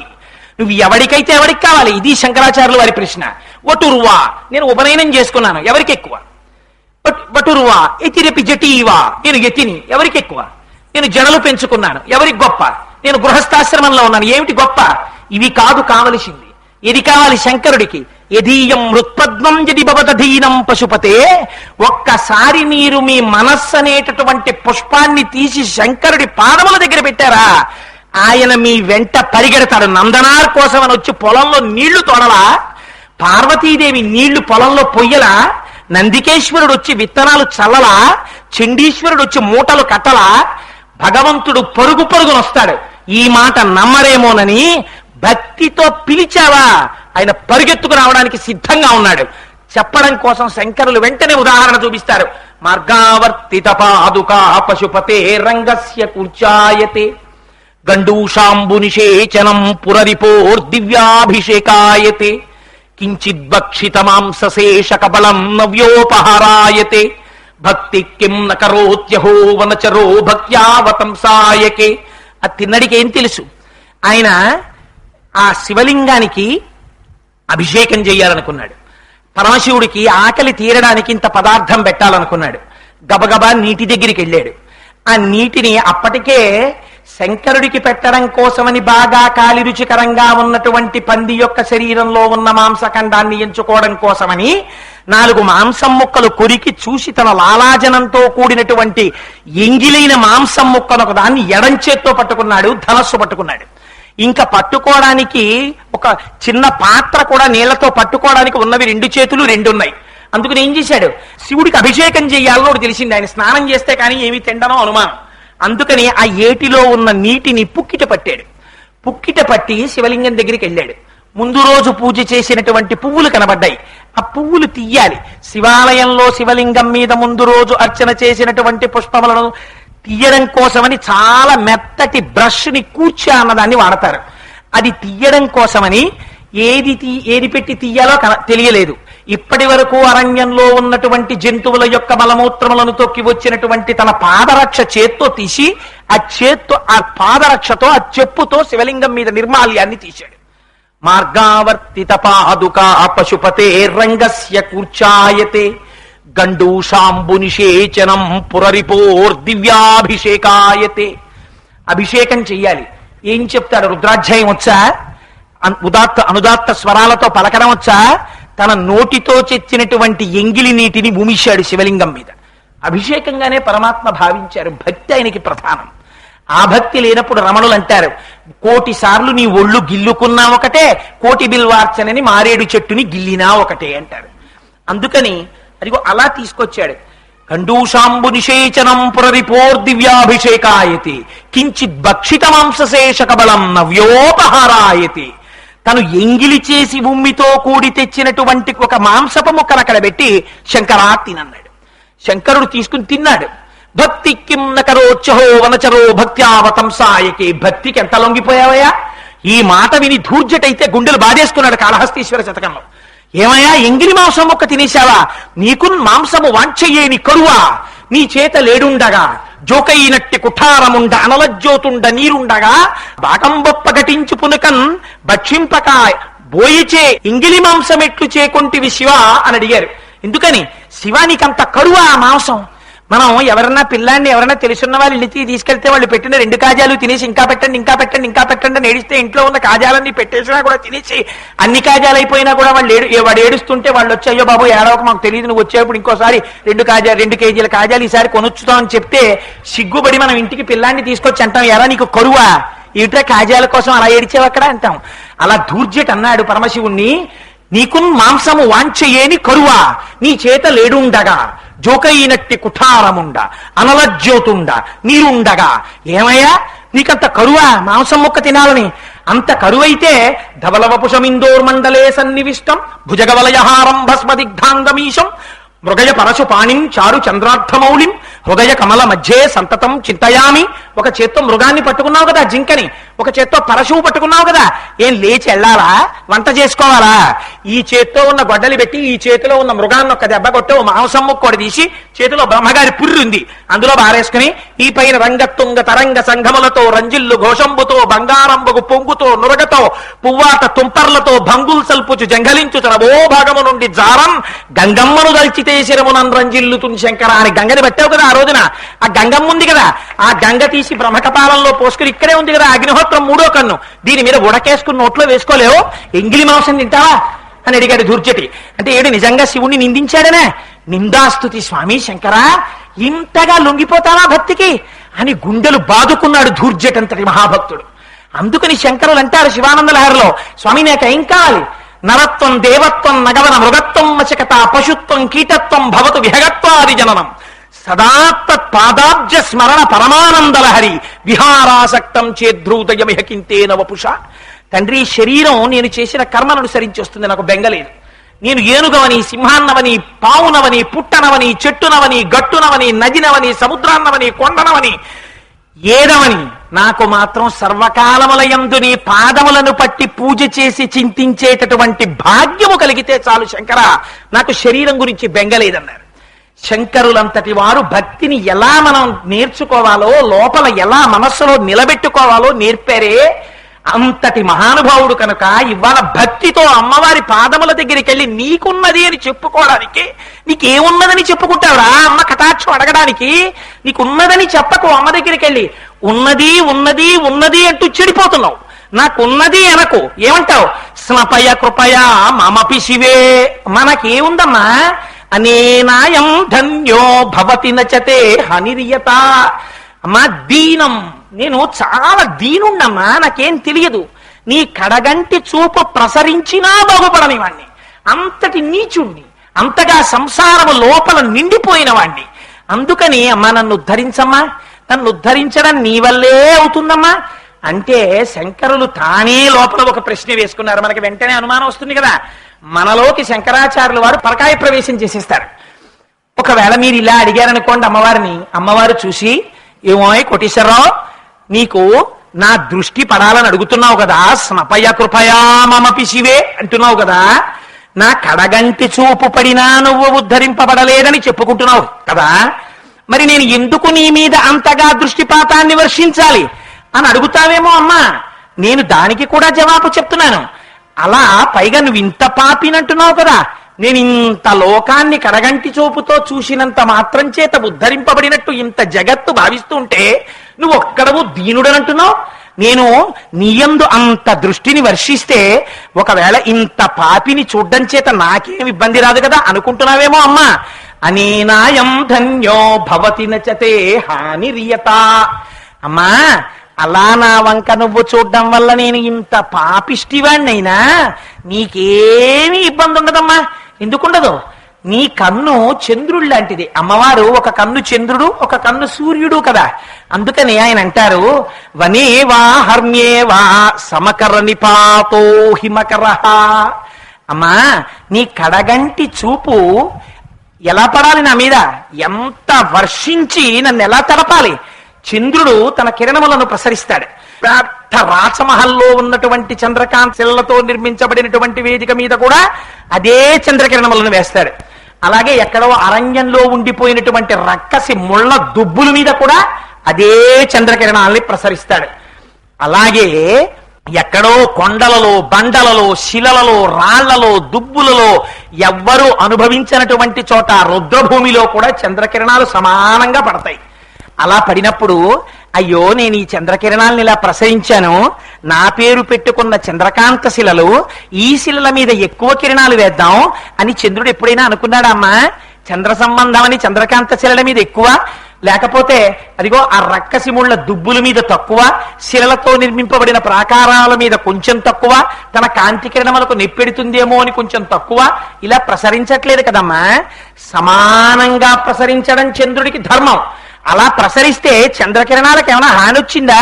నువ్వు ఎవరికైతే ఎవరికి కావాలి? ఇది శంకరాచార్యుల వారి ప్రశ్న. వటుర్వా నేను ఉపనయనం చేసుకున్నాను, ఎవరికి ఎక్కువ? వటుర్వా ఎతిరపి జటీవా నేను యతిని, ఎవరికి ఎక్కువ? నేను జడలు పెంచుకున్నాను, ఎవరికి గొప్ప? నేను గృహస్థాశ్రమంలో ఉన్నాను, ఏమిటి గొప్ప? ఇవి కాదు కావలసింది. ఏది కావాలి శంకరుడికి? యదీయం మృత్పద్మం యది భవతదీనం పశుపతే. ఒక్కసారి మీరు మీ మనస్సు అనేటటువంటి పుష్పాన్ని తీసి శంకరుడి పాదముల దగ్గర పెట్టారా, ఆయన మీ వెంట పరిగెడతాడు. నందనార్ కోసం అని వచ్చి పొలంలో నీళ్లు తోడలా, పార్వతీదేవి నీళ్లు పొలంలో పొయ్యలా, నందికేశ్వరుడు వచ్చి విత్తనాలు చల్లలా, చండీశ్వరుడు వచ్చి మూటలు కట్టలా, భగవంతుడు పరుగు పరుగునొస్తాడు. ఈ మాట నమ్మరేమోనని భక్తితో పిలిచావా ఆయన పరిగెత్తుకు రావడానికి సిద్ధంగా ఉన్నాడు. చెప్పడం కోసం శంకరులు వెంటనే ఉదాహరణ చూపిస్తారు. మార్గావర్తిత పాదుకా పశుపతే రంగస్య కూర్చాయతే గండూషాంబు నిషేచనం పురరిపోర్దివ్యాభిషేకాయతే కించిద్భక్షిత మాంసశేష కబలం నవ్యోపహారాయతే భక్తి కిం నకరోత్యహో వనచరో భక్త్యావతంసాయకే. ఆ తిన్నడికి ఏం తెలుసు? ఆయన ఆ శివలింగానికి అభిషేకం చేయాలనుకున్నాడు. పరమశివుడికి ఆకలి తీరడానికి ఇంత పదార్థం పెట్టాలనుకున్నాడు. గబగబా నీటి దగ్గరికి వెళ్ళాడు. ఆ నీటిని అప్పటికే శంకరుడికి పెట్టడం కోసమని బాగా కాలి రుచికరంగా ఉన్నటువంటి పంది యొక్క శరీరంలో ఉన్న మాంసఖండాన్ని ఎంచుకోవడం కోసమని 4 మాంసం ముక్కలు కొరికి చూసి తన లాలాజనంతో కూడినటువంటి ఎంగిలైన మాంసం ముక్కను ఒక దాన్ని ఎడం చేత్తో పట్టుకున్నాడు, ధనస్సు పట్టుకున్నాడు. ఇంకా పట్టుకోవడానికి ఒక చిన్న పాత్ర కూడా నీళ్లతో పట్టుకోవడానికి ఉన్నవి 2 చేతులు 2 ఉన్నాయి. అందుకని ఏం చేశాడు? శివుడికి అభిషేకం చేయాలని ఒకటి తెలిసింది. ఆయన స్నానం చేస్తే కానీ ఏమి తిండనో అనుమానం. అందుకని ఆ ఏటిలో ఉన్న నీటిని పుక్కిట పట్టాడు. పుక్కిట పట్టి శివలింగం దగ్గరికి వెళ్ళాడు. ముందు రోజు పూజ చేసినటువంటి పువ్వులు కనబడ్డాయి. ఆ పువ్వులు తీయాలి. శివాలయంలో శివలింగం మీద ముందు రోజు అర్చన చేసినటువంటి పుష్పములను తీయడం కోసమని చాలా మెత్తటి బ్రష్ ని కూర్చా అన్నదాన్ని వాడతారు. అది తీయడం కోసమని ఏది పెట్టి తీయాలో తెలియలేదు. ఇప్పటి వరకు అరణ్యంలో ఉన్నటువంటి జంతువుల యొక్క మలమూత్రములను తొక్కి వచ్చినటువంటి తన పాదరక్ష చేత్తో తీసి ఆ పాదరక్షతో ఆ చెప్పుతో శివలింగం మీద నిర్మాల్యాన్ని తీశాడు. మార్గావర్తిత పాదుకా పశుపతే రంగస్య కూర్చాయతే గండూషాంబు నిషేచనం పురరిపోర్దివ్యాభిషేకాయతే. అభిషేకం చెయ్యాలి. ఏం చెప్తాడు? రుద్రాధ్యాయం వచ్చా? అనుదాత్త స్వరాలతో పలకడం వచ్చా? తన నోటితో చెచ్చినటువంటి ఎంగిలి నీటిని భూమిశాడు శివలింగం మీద. అభిషేకంగానే పరమాత్మ భావించారు. భక్తి ఆయనకి ప్రధానం. ఆ భక్తి లేనప్పుడు రమణులు అంటారు, 1,000 సార్లు నీ ఒళ్ళు గిల్లుకున్నా ఒకటే, 1,000 బిల్వార్చనని మారేడు చెట్టుని గిల్లినా ఒకటే అంటారు. అందుకని అదిగో అలా తీసుకొచ్చాడు. కండూషాంబు నిషేచనం పురరిపోర్దివ్యాభిషేకాయతి కించిత్ భక్షిత మాంసశేష కబలం నవ్యోపహారాయతి. తను ఎంగిలి చేసి ఉమ్మితో కూడి తెచ్చినటువంటి ఒక మాంసపు ముక్కను అక్కడ పెట్టి శంకరా తినన్నాడు. శంకరుడు తీసుకుని తిన్నాడు. భక్తి కిం నకరోచ్చహో వనచరో భక్త్యావతంసాయకి. భక్తికి ఎంత లొంగిపోయావయ్యా? ఈ మాట విని ధూర్జటైతే గుండెలు బాధేసుకున్నాడు కాళహస్తీశ్వర శతకంలో. ఏమయ్యా, ఎంగిలి మాంసం ముక్క తినేశావా? నీకు మాంసము వాంఛయ్యేని కరువా? నీ చేత లేడుండగా జోకైనట్టి కుఠారముండ అనలజ్యోతుండ నీరుండగా బాగంబొప్ప ఘటించు పునకన్ భక్షింపక బోయిచే ఇంగిలి మాంసం ఎట్లు చేకొంటివి శివ అని అడిగారు. ఎందుకని? శివానికంత కరువా మాంసం? మనం ఎవరన్నా పిల్లాన్ని ఎవరన్నా తెలుసున్న వాళ్ళు ఇల్లు తీసుకెళ్తే వాళ్ళు పెట్టిన 2 కాజాలు తినేసి ఇంకా పెట్టండి ఇంకా పెట్టండి ఇంకా పెట్టండి అని ఏడిస్తే ఇంట్లో ఉన్న కాజాలన్నీ పెట్టేసినా కూడా తినేసి అన్ని కాజాలు అయిపోయినా కూడా వాడు ఏడుస్తుంటే వాళ్ళు వచ్చి అయ్యో బాబు ఏడవక మాకు తెలియదు, నువ్వు వచ్చేప్పుడు ఇంకోసారి 2 కేజీల కాజాలు ఈసారి కొనొచ్చుతాం అని చెప్తే సిగ్గుపడి మనం ఇంటికి పిల్లాన్ని తీసుకొచ్చి అంటాం, ఎరా నీకు కరువా ఇట్లా కాజాల కోసం అలా ఏడిచేవి అక్కడ అంటాం. అలా ధూర్జట్ అన్నాడు పరమశివుణ్ణి, నీకు మాంసము వాంఛయేని కరువా? నీ చేత లేడుండగా జోకైనట్టి కుఠారముండ అనలజ్యోతుండ నీరుండగా. ఏమయ్యా, నీకంత కరువా మాంసం ముక్క తినాలని? అంత కరువైతే ధవలవపుషమిందోర్మండలే సన్నివిష్టం భుజగవలయహారం భస్మదిగ్ధాంగమీశం మృగయ పరశు పాణిం చారు చంద్రార్థమౌళిం హృదయ కమల మధ్యే సంతతం చింతయామి. ఒక చేత్తో మృగాన్ని పట్టుకున్నావు కదా, జింకని, ఒక చేత్తో పరశువు పట్టుకున్నావు కదా, ఏం లేచి వెళ్ళాలా? వంట చేసుకోవాలా? ఈ చేత్తో ఉన్న గొడ్డలి పెట్టి ఈ చేతిలో ఉన్న మృగాన్ని ఒక్క దెబ్బ కొట్టి ఓ మాంసం ముక్కోడి తీసి చేతిలో బ్రహ్మగారి పుర్రి ఉంది అందులో బారేసుకుని ఈ పైన రంగతుంగ తరంగ సంఘములతో రంజిల్లు ఘోషంబుతో బంగారంబగు పొంగుతో నురగతో పువ్వాట తుంపర్లతో భంగుల్ సల్పుచు జంఘలించు తనవో భాగము నుండి జారం గంగమ్మను దల్చితే శిరమునం రంజిల్లుతుని శంకర అని గంగని పెట్టావు కదా ఆ రోజున. ఆ గంగమ్మ ఉంది కదా, ఆ గంగ తీసి బ్రహ్మకపాలంలో పోసుకుని ఇక్కడే ఉంది కదా అగ్నిహోత్రం 3వ కన్ను, దీని మీద ఉడకేసుకుని నోట్లో వేసుకోలేవు, ఎంగిలి మాంసం తింటావా అని అడిగాడు ధూర్జటి. అంటే ఏడు నిజంగా శివుణ్ణి నిందించాడనే? నిందాస్తుతి స్వామి శంకర, ఇంతగా లొంగిపోతావా భక్తికి అని గుండెలు బాదుకున్నాడు ధూర్జటంతటి మహాభక్తుడు. అందుకని శంకరులు అంటారు శివానంద లహరిలో, స్వామి నాకేం కావాలి? నరత్వం దేవత్వం నగవన మృగత్వం వశకత పశుత్వం కీటత్వం భవతు విహగత్వాది జననం సదాత్తత్ పాదాబ్జ స్మరణ పరమానందలహరి విహారాసక్తం చేద్రూతయమిహకింతేన వపుష. తండ్రి, శరీరం నేను చేసిన కర్మను అనుసరించి వస్తుంది, నాకు బెంగలేదు. నేను ఏనుగవని సింహాన్నవని పావునవని పుట్టనవని చెట్టునవని గట్టునవని నదినవని సముద్రాన్నవని కొండనవని ఏదవని, నాకు మాత్రం సర్వకాలములయందు నీ పాదములను పట్టి పూజ చేసి చింతించేటటువంటి భాగ్యము కలిగితే చాలు శంకర, నాకు శరీరం గురించి బెంగలేదన్నారు. శంకరులంతటి వారు భక్తిని ఎలా మనం నేర్చుకోవాలో, లోపల ఎలా మనస్సులో నిలబెట్టుకోవాలో నేర్పారే. అంతటి మహానుభావుడు కనుక ఇవాళ భక్తితో అమ్మవారి పాదముల దగ్గరికి వెళ్ళి నీకున్నది అని చెప్పుకోవడానికి, నీకేమున్నదని చెప్పుకుంటావురా అమ్మ కటాక్షం అడగడానికి? నీకున్నదని చెప్పకు. అమ్మ దగ్గరికి వెళ్ళి ఉన్నది ఉన్నది ఉన్నది అంటూ చెడిపోతున్నావు. నాకున్నది అనకు. ఏమంటావు? స్నపయ కృపయా మమపి శివే. మనకేముందమ్మా? అనేనాయం ధన్యో భవతి నచతే హనిరియత. అమ్మా దీనం, నేను చాలా దీనుండమ్మా, నాకేం తెలియదు. నీ కడగంటి చూపు ప్రసరించినా బాగుపడని వాణ్ణి, అంతటి నీచుణ్ణి, అంతగా సంసారము లోపల నిండిపోయిన వాణ్ణి. అందుకని అమ్మా నన్ను ఉద్ధరించమ్మా, నన్ను ఉద్ధరించడం నీ వల్లే అవుతుందమ్మా అంటే శంకరులు తానే లోపల ఒక ప్రశ్న వేసుకున్నారు. మనకి వెంటనే అనుమానం వస్తుంది కదా, మనలోకి శంకరాచార్యుల వారు పరకాయ ప్రవేశం చేసేస్తారు. ఒకవేళ మీరు ఇలా అడిగారనుకోండి అమ్మవారిని, అమ్మవారు చూసి, ఏమో కోటేశ్వరరావు, నీకు నా దృష్టి పడాలని అడుగుతున్నావు కదా, స్నపయ కృపయా మమపి శివే అంటున్నావు కదా, నా కడగంటి చూపు పడినా నువ్వు ఉద్ధరింపబడలేదని చెప్పుకుంటున్నావు కదా, మరి నేను ఎందుకు నీ మీద అంతగా దృష్టిపాతాన్ని వర్షించాలి అని అడుగుతావేమో అమ్మా. నేను దానికి కూడా జవాబు చెప్తున్నాను. అలా పైగా నువ్వు ఇంత పాపినంటున్నావు కదా, నేను ఇంత లోకాన్ని కడగంటి చూపుతో చూసినంత మాత్రం చేత ఉద్ధరింపబడినట్టు ఇంత జగత్తు భావిస్తుంటే నువ్వు ఒక్కడవు దీనుడనంటున్నావు. నేను నీయందు అంత దృష్టిని వర్షిస్తే ఒకవేళ ఇంత పాపిని చూడ్డం చేత నాకేం ఇబ్బంది రాదు కదా అనుకుంటున్నావేమో అమ్మా. అనేనాయం ధన్యో భవతి నచతే హానిరియత. అమ్మా అలా నా వంక నువ్వు చూడడం వల్ల నేను ఇంత పాపిష్టివాణ్ణైనా నీకేమీ ఇబ్బంది ఉండదమ్మా. ఎందుకుండదు? నీ కన్ను చంద్రుడు లాంటిది. అమ్మవారు ఒక కన్ను చంద్రుడు, ఒక కన్ను సూర్యుడు కదా. అందుకని ఆయన అంటారు, వనే వా హర్మ్యే వా సమకర నిపాతో హిమకర. అమ్మా, నీ కడగంటి చూపు ఎలా పడాలి నా మీద, ఎంత వర్షించి నన్ను ఎలా తడపాలి. చంద్రుడు తన కిరణములను ప్రసరిస్తాడు. పెద్ద రాచమహల్లో ఉన్నటువంటి చంద్రకాంతలతో నిర్మించబడినటువంటి వేదిక మీద కూడా అదే చంద్రకిరణములను వేస్తాడు. అలాగే ఎక్కడో అరణ్యంలో ఉండిపోయినటువంటి రక్కసి ముళ్ళ దుబ్బుల మీద కూడా అదే చంద్రకిరణాలని ప్రసరిస్తాడు. అలాగే ఎక్కడో కొండలలో, బండలలో, శిలలలో, రాళ్లలో, దుబ్బులలో ఎవ్వరూ అనుభవించినటువంటి చోట రుద్రభూమిలో కూడా చంద్రకిరణాలు సమానంగా పడతాయి. అలా పడినప్పుడు అయ్యో నేను ఈ చంద్రకిరణాలను ఇలా ప్రసరించాను, నా పేరు పెట్టుకున్న చంద్రకాంత శిలలు ఈ శిలల మీద ఎక్కువ కిరణాలు వేద్దాం అని చంద్రుడు ఎప్పుడైనా అనుకున్నాడా అమ్మా? చంద్ర సంబంధం అని చంద్రకాంత శిలల మీద ఎక్కువ, లేకపోతే అదిగో ఆ రక్కసిముళ్ల దుబ్బుల మీద తక్కువ, శిలలతో నిర్మింపబడిన ప్రాకారాల మీద కొంచెం తక్కువ, తన కాంతి కిరణములకు నెప్పెడుతుందేమో అని కొంచెం తక్కువ, ఇలా ప్రసరించట్లేదు కదమ్మా. సమానంగా ప్రసరించడం చంద్రుడికి ధర్మం. అలా ప్రసరిస్తే చంద్రకిరణాలకు ఏమైనా హాని వచ్చిందా?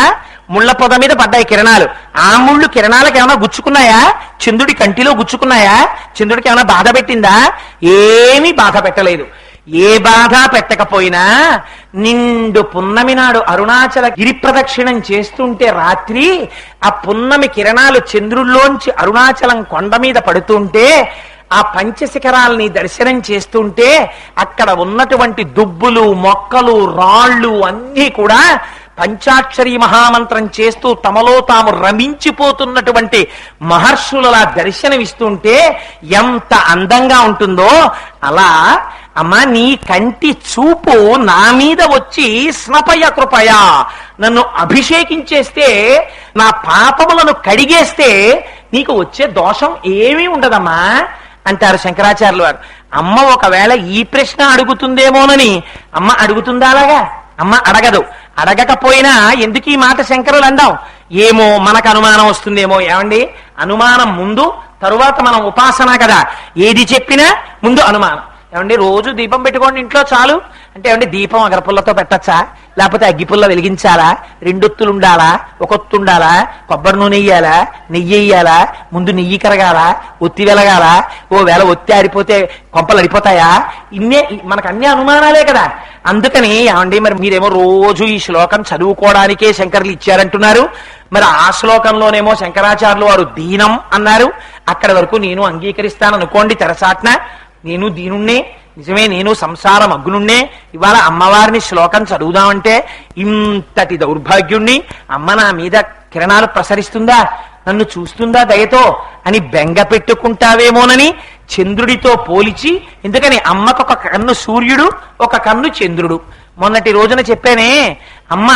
ముళ్ళ పొద మీద పడ్డాయి కిరణాలు, ఆ ముళ్ళు కిరణాలకు ఏమైనా గుచ్చుకున్నాయా? చంద్రుడి కంటిలో గుచ్చుకున్నాయా? చంద్రుడికి ఏమైనా బాధ పెట్టిందా? ఏమీ బాధ పెట్టలేదు. ఏ బాధ పెట్టకపోయినా నిండు పున్నమి నాడు అరుణాచల గిరి ప్రదక్షిణం చేస్తుంటే రాత్రి ఆ పున్నమి కిరణాలు చంద్రుల్లోంచి అరుణాచలం కొండ మీద పడుతుంటే, ఆ పంచశిఖరాల్ని దర్శనం చేస్తుంటే అక్కడ ఉన్నటువంటి దుబ్బులు, మొక్కలు, రాళ్ళు అన్నీ కూడా పంచాక్షరి మహామంత్రం చేస్తూ తమలో తాము రమించిపోతున్నటువంటి మహర్షులలా దర్శనమిస్తుంటే ఎంత అందంగా ఉంటుందో. అలా అమ్మా, నీ కంటి చూపు నా మీద వచ్చి స్నపయ కృపయ, నన్ను అభిషేకించేస్తే, నా పాపములను కడిగేస్తే నీకు వచ్చే దోషం ఏమీ ఉండదమ్మా అంటారు శంకరాచార్యులు వారు. అమ్మ ఒకవేళ ఈ ప్రశ్న అడుగుతుందేమోనని, అమ్మ అడుగుతుందా? అలాగా అమ్మ అడగదు. అడగకపోయినా ఎందుకు ఈ మాట శంకరులు అందాం? ఏమో మనకు అనుమానం వస్తుందేమో. ఏమండి, అనుమానం ముందు, తరువాత మనం ఉపాసన కదా. ఏది చెప్పినా ముందు అనుమానం. ఏమండి, రోజు దీపం పెట్టుకోండి ఇంట్లో చాలు అంటే, ఏమండి దీపం అగరపుల్లతో పెట్టచ్చా, లేకపోతే అగ్గిపుల్ల వెలిగించాలా, రెండొత్తులు ఉండాలా, ఒకొత్తు ఉండాలా, కొబ్బరి నూనె వేయాలా, నెయ్యి వేయాలా, ముందు నెయ్యి కరగాల, ఒత్తి వెలగాల, ఓ వేళ ఒత్తి ఆడిపోతే కొంపలు అడిపోతాయా? ఇన్నే మనకు అన్ని అనుమానాలే కదా. అందుకని ఏమండి, మరి మీరేమో రోజు ఈ శ్లోకం చదువుకోవడానికే శంకరులు ఇచ్చారంటున్నారు, మరి ఆ శ్లోకంలోనేమో శంకరాచార్యులు వారు దీనం అన్నారు. అక్కడి వరకు నేను అంగీకరిస్తాను అనుకోండి, తెరసాట్న నేను దీనుణ్ణే, నిజమే నేను సంసారం అగ్నుణ్ణే. ఇవాళ అమ్మవారిని శ్లోకం చదువుదామంటే ఇంతటి దౌర్భాగ్యుణ్ణి, అమ్మ నా మీద కిరణాలు ప్రసరిస్తుందా, నన్ను చూస్తుందా దయతో అని బెంగ పెట్టుకుంటావేమోనని చంద్రుడితో పోలిచి, ఎందుకని అమ్మకొక కన్ను సూర్యుడు, ఒక కన్ను చంద్రుడు. మొన్నటి రోజున చెప్పానే, అమ్మ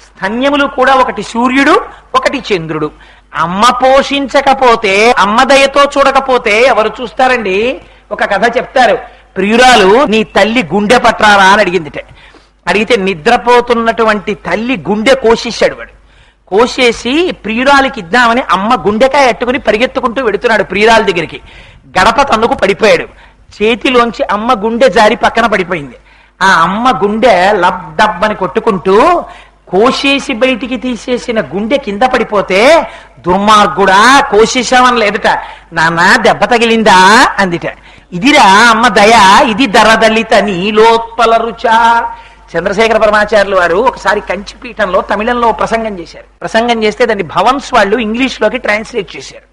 స్తన్యములు కూడా ఒకటి సూర్యుడు, ఒకటి చంద్రుడు. అమ్మ పోషించకపోతే, అమ్మ దయతో చూడకపోతే ఎవరు చూస్తారండి? ఒక కథ చెప్తారు. ప్రియురాలు నీ తల్లి గుండె పట్టారా అని అడిగిందిట. అడిగితే నిద్రపోతున్నటువంటి తల్లి గుండె కోసేశాడు వాడు. కోసేసి ప్రియురాలికి ఇద్దామని అమ్మ గుండెకాయ అట్టుకుని పరిగెత్తుకుంటూ వెడుతున్నాడు ప్రియురాలి దగ్గరికి. గడప తన్నుకు పడిపోయాడు. చేతిలోంచి అమ్మ గుండె జారి పక్కన పడిపోయింది. ఆ అమ్మ గుండె లబ్ డబ్ అని కొట్టుకుంటూ, కోసేసి బయటికి తీసేసిన గుండె కింద పడిపోతే, దుర్మార్గుడా కోసేశామని లేదట, నాన్న దెబ్బ తగిలిందా అందిట. ఇదిరా అమ్మ దయ, ఇది దరదలిత నీలోత్పల రుచ. చంద్రశేఖర పరమాచార్యులు వారు ఒకసారి కంచిపీఠంలో తమిళంలో ప్రసంగం చేశారు. ప్రసంగం చేస్తే దాన్ని భవన్స్ వాళ్ళు ఇంగ్లీష్ లోకి ట్రాన్స్లేట్ చేశారు.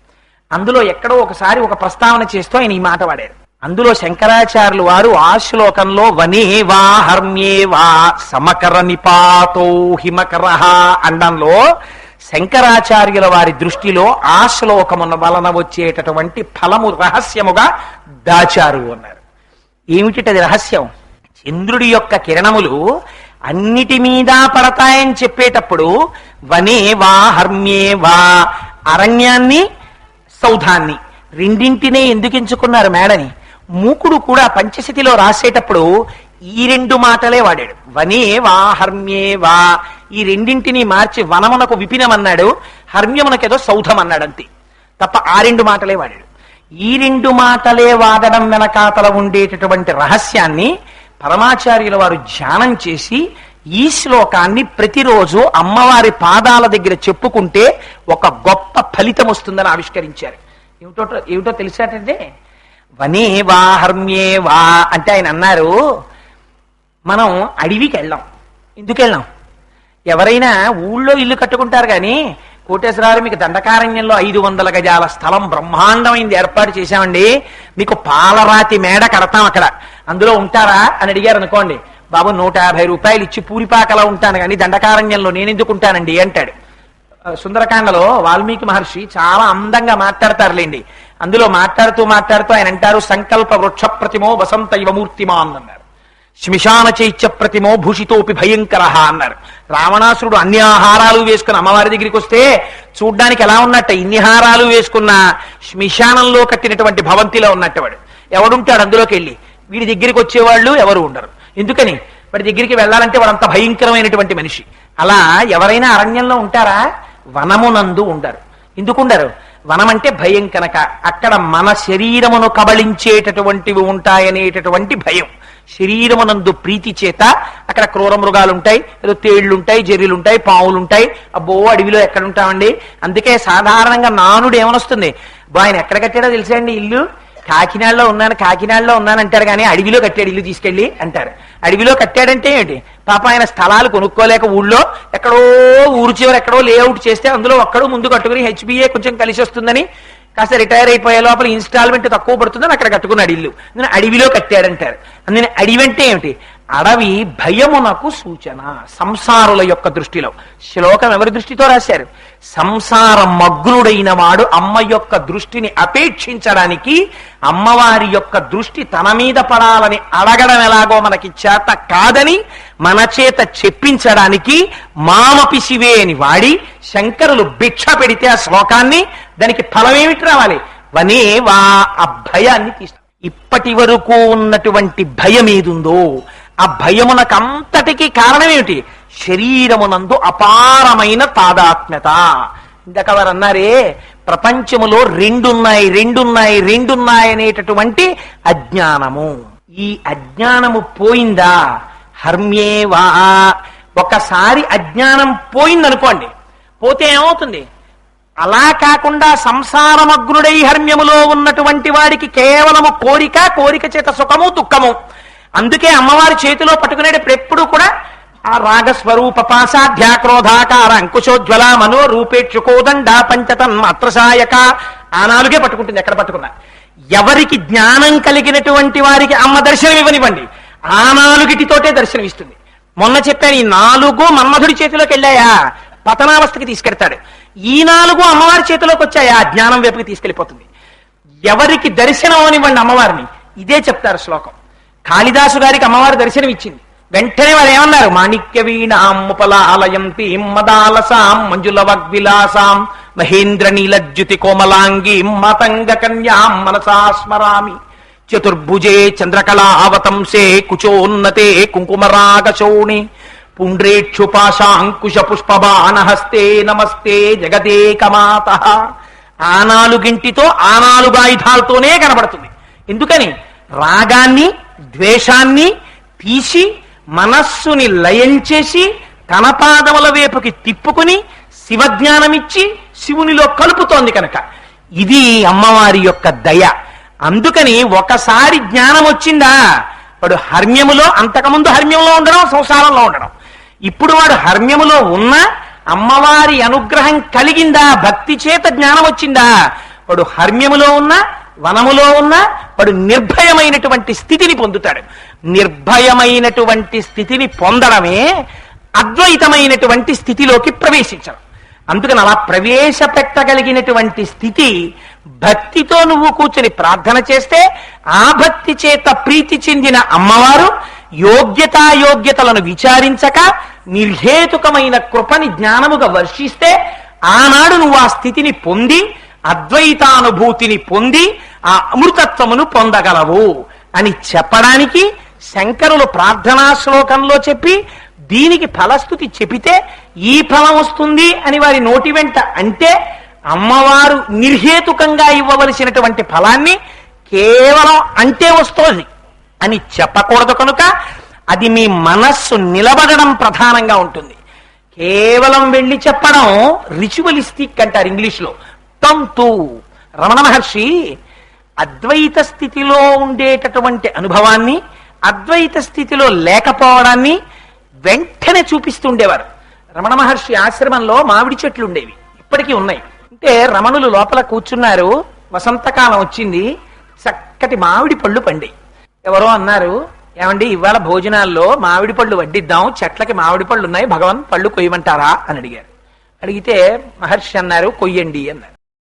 అందులో ఎక్కడో ఒకసారి ఒక ప్రస్తావన చేస్తూ ఆయన ఈ మాట వాడారు. అందులో శంకరాచార్యులు వారు ఆ శ్లోకంలో వనే వా హర్మ్యే వా సమకర నిపాతో హిమకర అండంలో శంకరాచార్యుల వారి దృష్టిలో ఆ శ్లోకమున వలన వచ్చేటటువంటి ఫలము రహస్యముగా దాచారు అన్నారు. ఏమిటది రహస్యం? చంద్రుడి యొక్క కిరణములు అన్నిటి మీద పడతాయని చెప్పేటప్పుడు వనే వా హర్మ్యే వా, అరణ్యాన్ని సౌధాన్ని రెండింటినే ఎందుకు ఎంచుకున్నారు మేడని? మూకుడు కూడా పంచశతిలో రాసేటప్పుడు ఈ రెండు మాటలే వాడాడు. వనే వా హర్మ్యే వా, ఈ రెండింటినీ మార్చి వనమునకు విపినమన్నాడు, హర్మ్యమునకేదో సౌధం అన్నాడు, అంతే తప్ప ఆ రెండు మాటలే వాడాడు. ఈ రెండు మాటలే వాడడం వెనకాతల ఉండేటటువంటి రహస్యాన్ని పరమాచార్యుల వారు ధ్యానం చేసి ఈ శ్లోకాన్ని ప్రతిరోజు అమ్మవారి పాదాల దగ్గర చెప్పుకుంటే ఒక గొప్ప ఫలితం వస్తుందని ఆవిష్కరించారు. ఏమిటో తెలిసాటంటే, వనే వా హర్మ్యే వా అంటే ఆయన అన్నారు, మనం అడవికి వెళ్ళాం. ఎందుకు వెళ్ళాం? ఎవరైనా ఊళ్ళో ఇల్లు కట్టుకుంటారు కానీ కోటేశ్వరారు మీకు దండకారణ్యంలో 500 గజాల స్థలం బ్రహ్మాండమైంది ఏర్పాటు చేశామండి, మీకు పాలరాతి మేడ కడతాం అక్కడ, అందులో ఉంటారా అని అడిగారు అనుకోండి, బాబు 150 రూపాయలు ఇచ్చి పూరిపాకలా ఉంటాను కానీ దండకారణ్యంలో నేనెందుకు ఉంటానండి అంటాడు. సుందరకాండలో వాల్మీకి మహర్షి చాలా అందంగా మాట్లాడతారులేండి. అందులో మాట్లాడుతూ ఆయన అంటారు, సంకల్ప వృక్ష ప్రతిమో వసంత ఇవమూర్తిమా అన్నారు, శ్మిశాన చైత్య ప్రతిమో భూషితోపి భయంకర అన్నారు. రావణాసురుడు అన్ని ఆహారాలు వేసుకుని అమ్మవారి దగ్గరికి వస్తే చూడ్డానికి ఎలా ఉన్నట్ట, ఇన్ని హారాలు వేసుకున్న శ్మిశానంలో కట్టినటువంటి భవంతిలో ఉన్నట్టు వాడు. ఎవడుంటాడు అందులోకి వెళ్ళి? వీడి దగ్గరికి వచ్చేవాళ్ళు ఎవరు ఉండరు. ఎందుకని? వాడి దగ్గరికి వెళ్ళాలంటే వాడంత భయంకరమైనటువంటి మనిషి. అలా ఎవరైనా అరణ్యంలో ఉంటారా? వనమునందు ఉండరు. ఎందుకుండరు? వనం అంటే భయం కనుక. అక్కడ మన శరీరమును కబళించేటటువంటివి ఉంటాయనేటటువంటి భయం. శరీరమునందు ప్రీతి చేత అక్కడ క్రూర మృగాలుంటాయి, ఏదో తేళ్లుంటాయి, జర్రీలుంటాయి, పావులుంటాయి. అబ్బో అడవిలో ఎక్కడుంటామండి. అందుకే సాధారణంగా నానుడు ఏమనొస్తుంది, ఆయన ఎక్కడ కట్టాడో తెలుసా అండి ఇల్లు? కాకినాడలో ఉన్నాను అంటారు కానీ అడవిలో కట్టాడు ఇల్లు తీసుకెళ్ళి అంటారు. అడవిలో కట్టాడంటే ఏంటి? పాప ఆయన స్థలాలు కొనుక్కోలేక ఊళ్ళో ఎక్కడో ఊరు చివరి ఎక్కడో లేఅవుట్ చేస్తే అందులో ఒక్కడో ముందు కట్టుకుని హెచ్బిఏ కొంచెం కలిసి వస్తుందని కాస్త రిటైర్ అయిపోయే లోపల ఇన్స్టాల్మెంట్ తక్కువ పడుతుందని అక్కడ కట్టుకున్నాడు ఇల్లు. అందుకని అడవిలో కట్టాడంటారు. అందుకని అడవి అంటే ఏమిటి? అడవి భయమునకు సూచన. సంసారుల యొక్క దృష్టిలో. శ్లోకం ఎవరి దృష్టితో రాశారు? సంసార మగ్నుడైన వాడు అమ్మ యొక్క దృష్టిని అపేక్షించడానికి, అమ్మవారి యొక్క దృష్టి తన మీద పడాలని అడగడం ఎలాగో మనకి చేత కాదని మన చేత చెప్పించడానికి మామపి శివే అని వాడి శంకరులు భిక్ష పెడితే ఆ శ్లోకాన్ని, దానికి ఫలం ఏమిటి రావాలి? వనే వా ఆ భయాన్ని తీస్తారు. ఇప్పటి వరకు ఉన్నటువంటి భయం ఏదుందో ఆ భయమునకంతటికీ కారణం ఏమిటి? శరీరమునందు అపారమైన తాదాత్మ్యత. ఇందాక వారు అన్నారే, ప్రపంచములో రెండున్నాయి అనేటటువంటి అజ్ఞానము. ఈ అజ్ఞానము పోయిందా? హర్మ్యేవా. ఒకసారి అజ్ఞానం పోయిందనుకోండి, పోతే ఏమవుతుంది? అలా కాకుండా సంసారమగ్నుడై హర్మ్యములో ఉన్నటువంటి వాడికి కేవలము కోరిక చేత సుఖము దుఃఖము. అందుకే అమ్మవారి చేతిలో పట్టుకునేటప్పుడు ఎప్పుడు కూడా ఆ రాగస్వరూప పాసాధ్యాక్రోధాకార అంకుశోజ్వల మనో రూపేక్షుకోదండ పంచతన్ మాత్రసాయక ఆ నాలుగే పట్టుకుంటుంది. ఎక్కడ పట్టుకున్నా ఎవరికి జ్ఞానం కలిగినటువంటి వారికి అమ్మ దర్శనం ఇవ్వనివ్వండి, ఆ నాలుగిటితోటే దర్శనం ఇస్తుంది. మొన్న చెప్పాను, ఈ 4 మన్మధుడి చేతిలోకి వెళ్ళాయా పతనావస్థకి తీసుకెళ్తాడు, ఈ 4 అమ్మవారి చేతిలోకి వచ్చాయా జ్ఞానం వైపుకి తీసుకెళ్లిపోతుంది. ఎవరికి దర్శనం అనివ్వండి అమ్మవారిని, ఇదే చెప్తారు శ్లోకం. కాళిదాసు గారికి అమ్మవారి దర్శనం ఇచ్చింది. వెంటనే వారు ఏమన్నారు? మాణిక్య వీణాం ముపలాలయంతి మదాలసాం మంజుల వగ్విలాసాం మహేంద్ర నీలజ్యుతి కోమలాంగి మతంగ కన్యాం మనసా స్మరామి చతుర్భుజే చంద్రకళావతంసే కుచోన్నతే కుంకుమరాగశోణి పుండ్రేక్షుపాశాంకుశ పుష్పబాణహస్తే నమస్తే జగదేకమాత. ఆ 4 ఆ 4 ఆయుధాలతోనే కనబడుతుంది. ఎందుకని? రాగాన్ని ద్వేషాన్ని తీసి మనస్సుని లయం చేసి తన పాదముల వైపుకి తిప్పుకుని శివజ్ఞానమిచ్చి శివునిలో కలుపుతోంది కనుక ఇది అమ్మవారి యొక్క దయ. అందుకని ఒకసారి జ్ఞానం వచ్చిందా వాడు హర్మ్యములో, అంతకుముందు హర్మ్యంలో ఉండడం సంసారంలో ఉండడం, ఇప్పుడు వాడు హర్మ్యములో ఉన్న అమ్మవారి అనుగ్రహం కలిగిందా, భక్తి చేత జ్ఞానం వచ్చిందా, వాడు హర్మ్యములో ఉన్న వనములో ఉన్న వాడు నిర్భయమైనటువంటి స్థితిని పొందుతాడు. నిర్భయమైనటువంటి స్థితిని పొందడమే అద్వైతమైనటువంటి స్థితిలోకి ప్రవేశించడం. అందుకని అలా ప్రవేశపెట్టగలిగినటువంటి స్థితి భక్తితో నువ్వు కూర్చొని ప్రార్థన చేస్తే ఆ భక్తి చేత ప్రీతి చెందిన అమ్మవారు యోగ్యతాయోగ్యతలను విచారించక నిర్హేతుకమైన కృపని జ్ఞానముగా వర్షిస్తే ఆనాడు నువ్వు ఆ స్థితిని పొంది అద్వైతానుభూతిని పొంది ఆ అమృతత్వమును పొందగలవు అని చెప్పడానికి శంకరులు ప్రార్థనా శ్లోకంలో చెప్పి దీనికి ఫలస్థుతి చెబితే ఈ ఫలం వస్తుంది అని వారి నోటి వెంట అంటే అమ్మవారు నిర్హేతుకంగా ఇవ్వవలసినటువంటి ఫలాన్ని కేవలం అంటే వస్తోంది అని చెప్పకూడదు కనుక అది మీ మనస్సు నిలబడడం ప్రధానంగా ఉంటుంది. కేవలం వెళ్ళి చెప్పడం రిచువలిస్టిక్ అంటారు ఇంగ్లీష్లో. తంతు రమణ మహర్షి అద్వైత స్థితిలో ఉండేటటువంటి అనుభవాన్ని అద్వైత స్థితిలో లేకపోవడాన్ని వెంటనే చూపిస్తుండేవారు. రమణ మహర్షి ఆశ్రమంలో మామిడి చెట్లు ఉండేవి, ఇప్పటికీ ఉన్నాయి. అంటే రమణులు లోపల కూర్చున్నారు, వసంతకాలం వచ్చింది, చక్కటి మామిడి పళ్ళు పండాయి. ఎవరో అన్నారు, ఏమండి ఇవాళ భోజనాల్లో మామిడి పళ్ళు వడ్డిద్దాం, చెట్లకి మామిడి పళ్ళు ఉన్నాయి, భగవాన్ పళ్ళు కొయ్యమంటారా అని అడిగారు. అడిగితే మహర్షి అన్నారు, కొయ్యండి అన్నారు.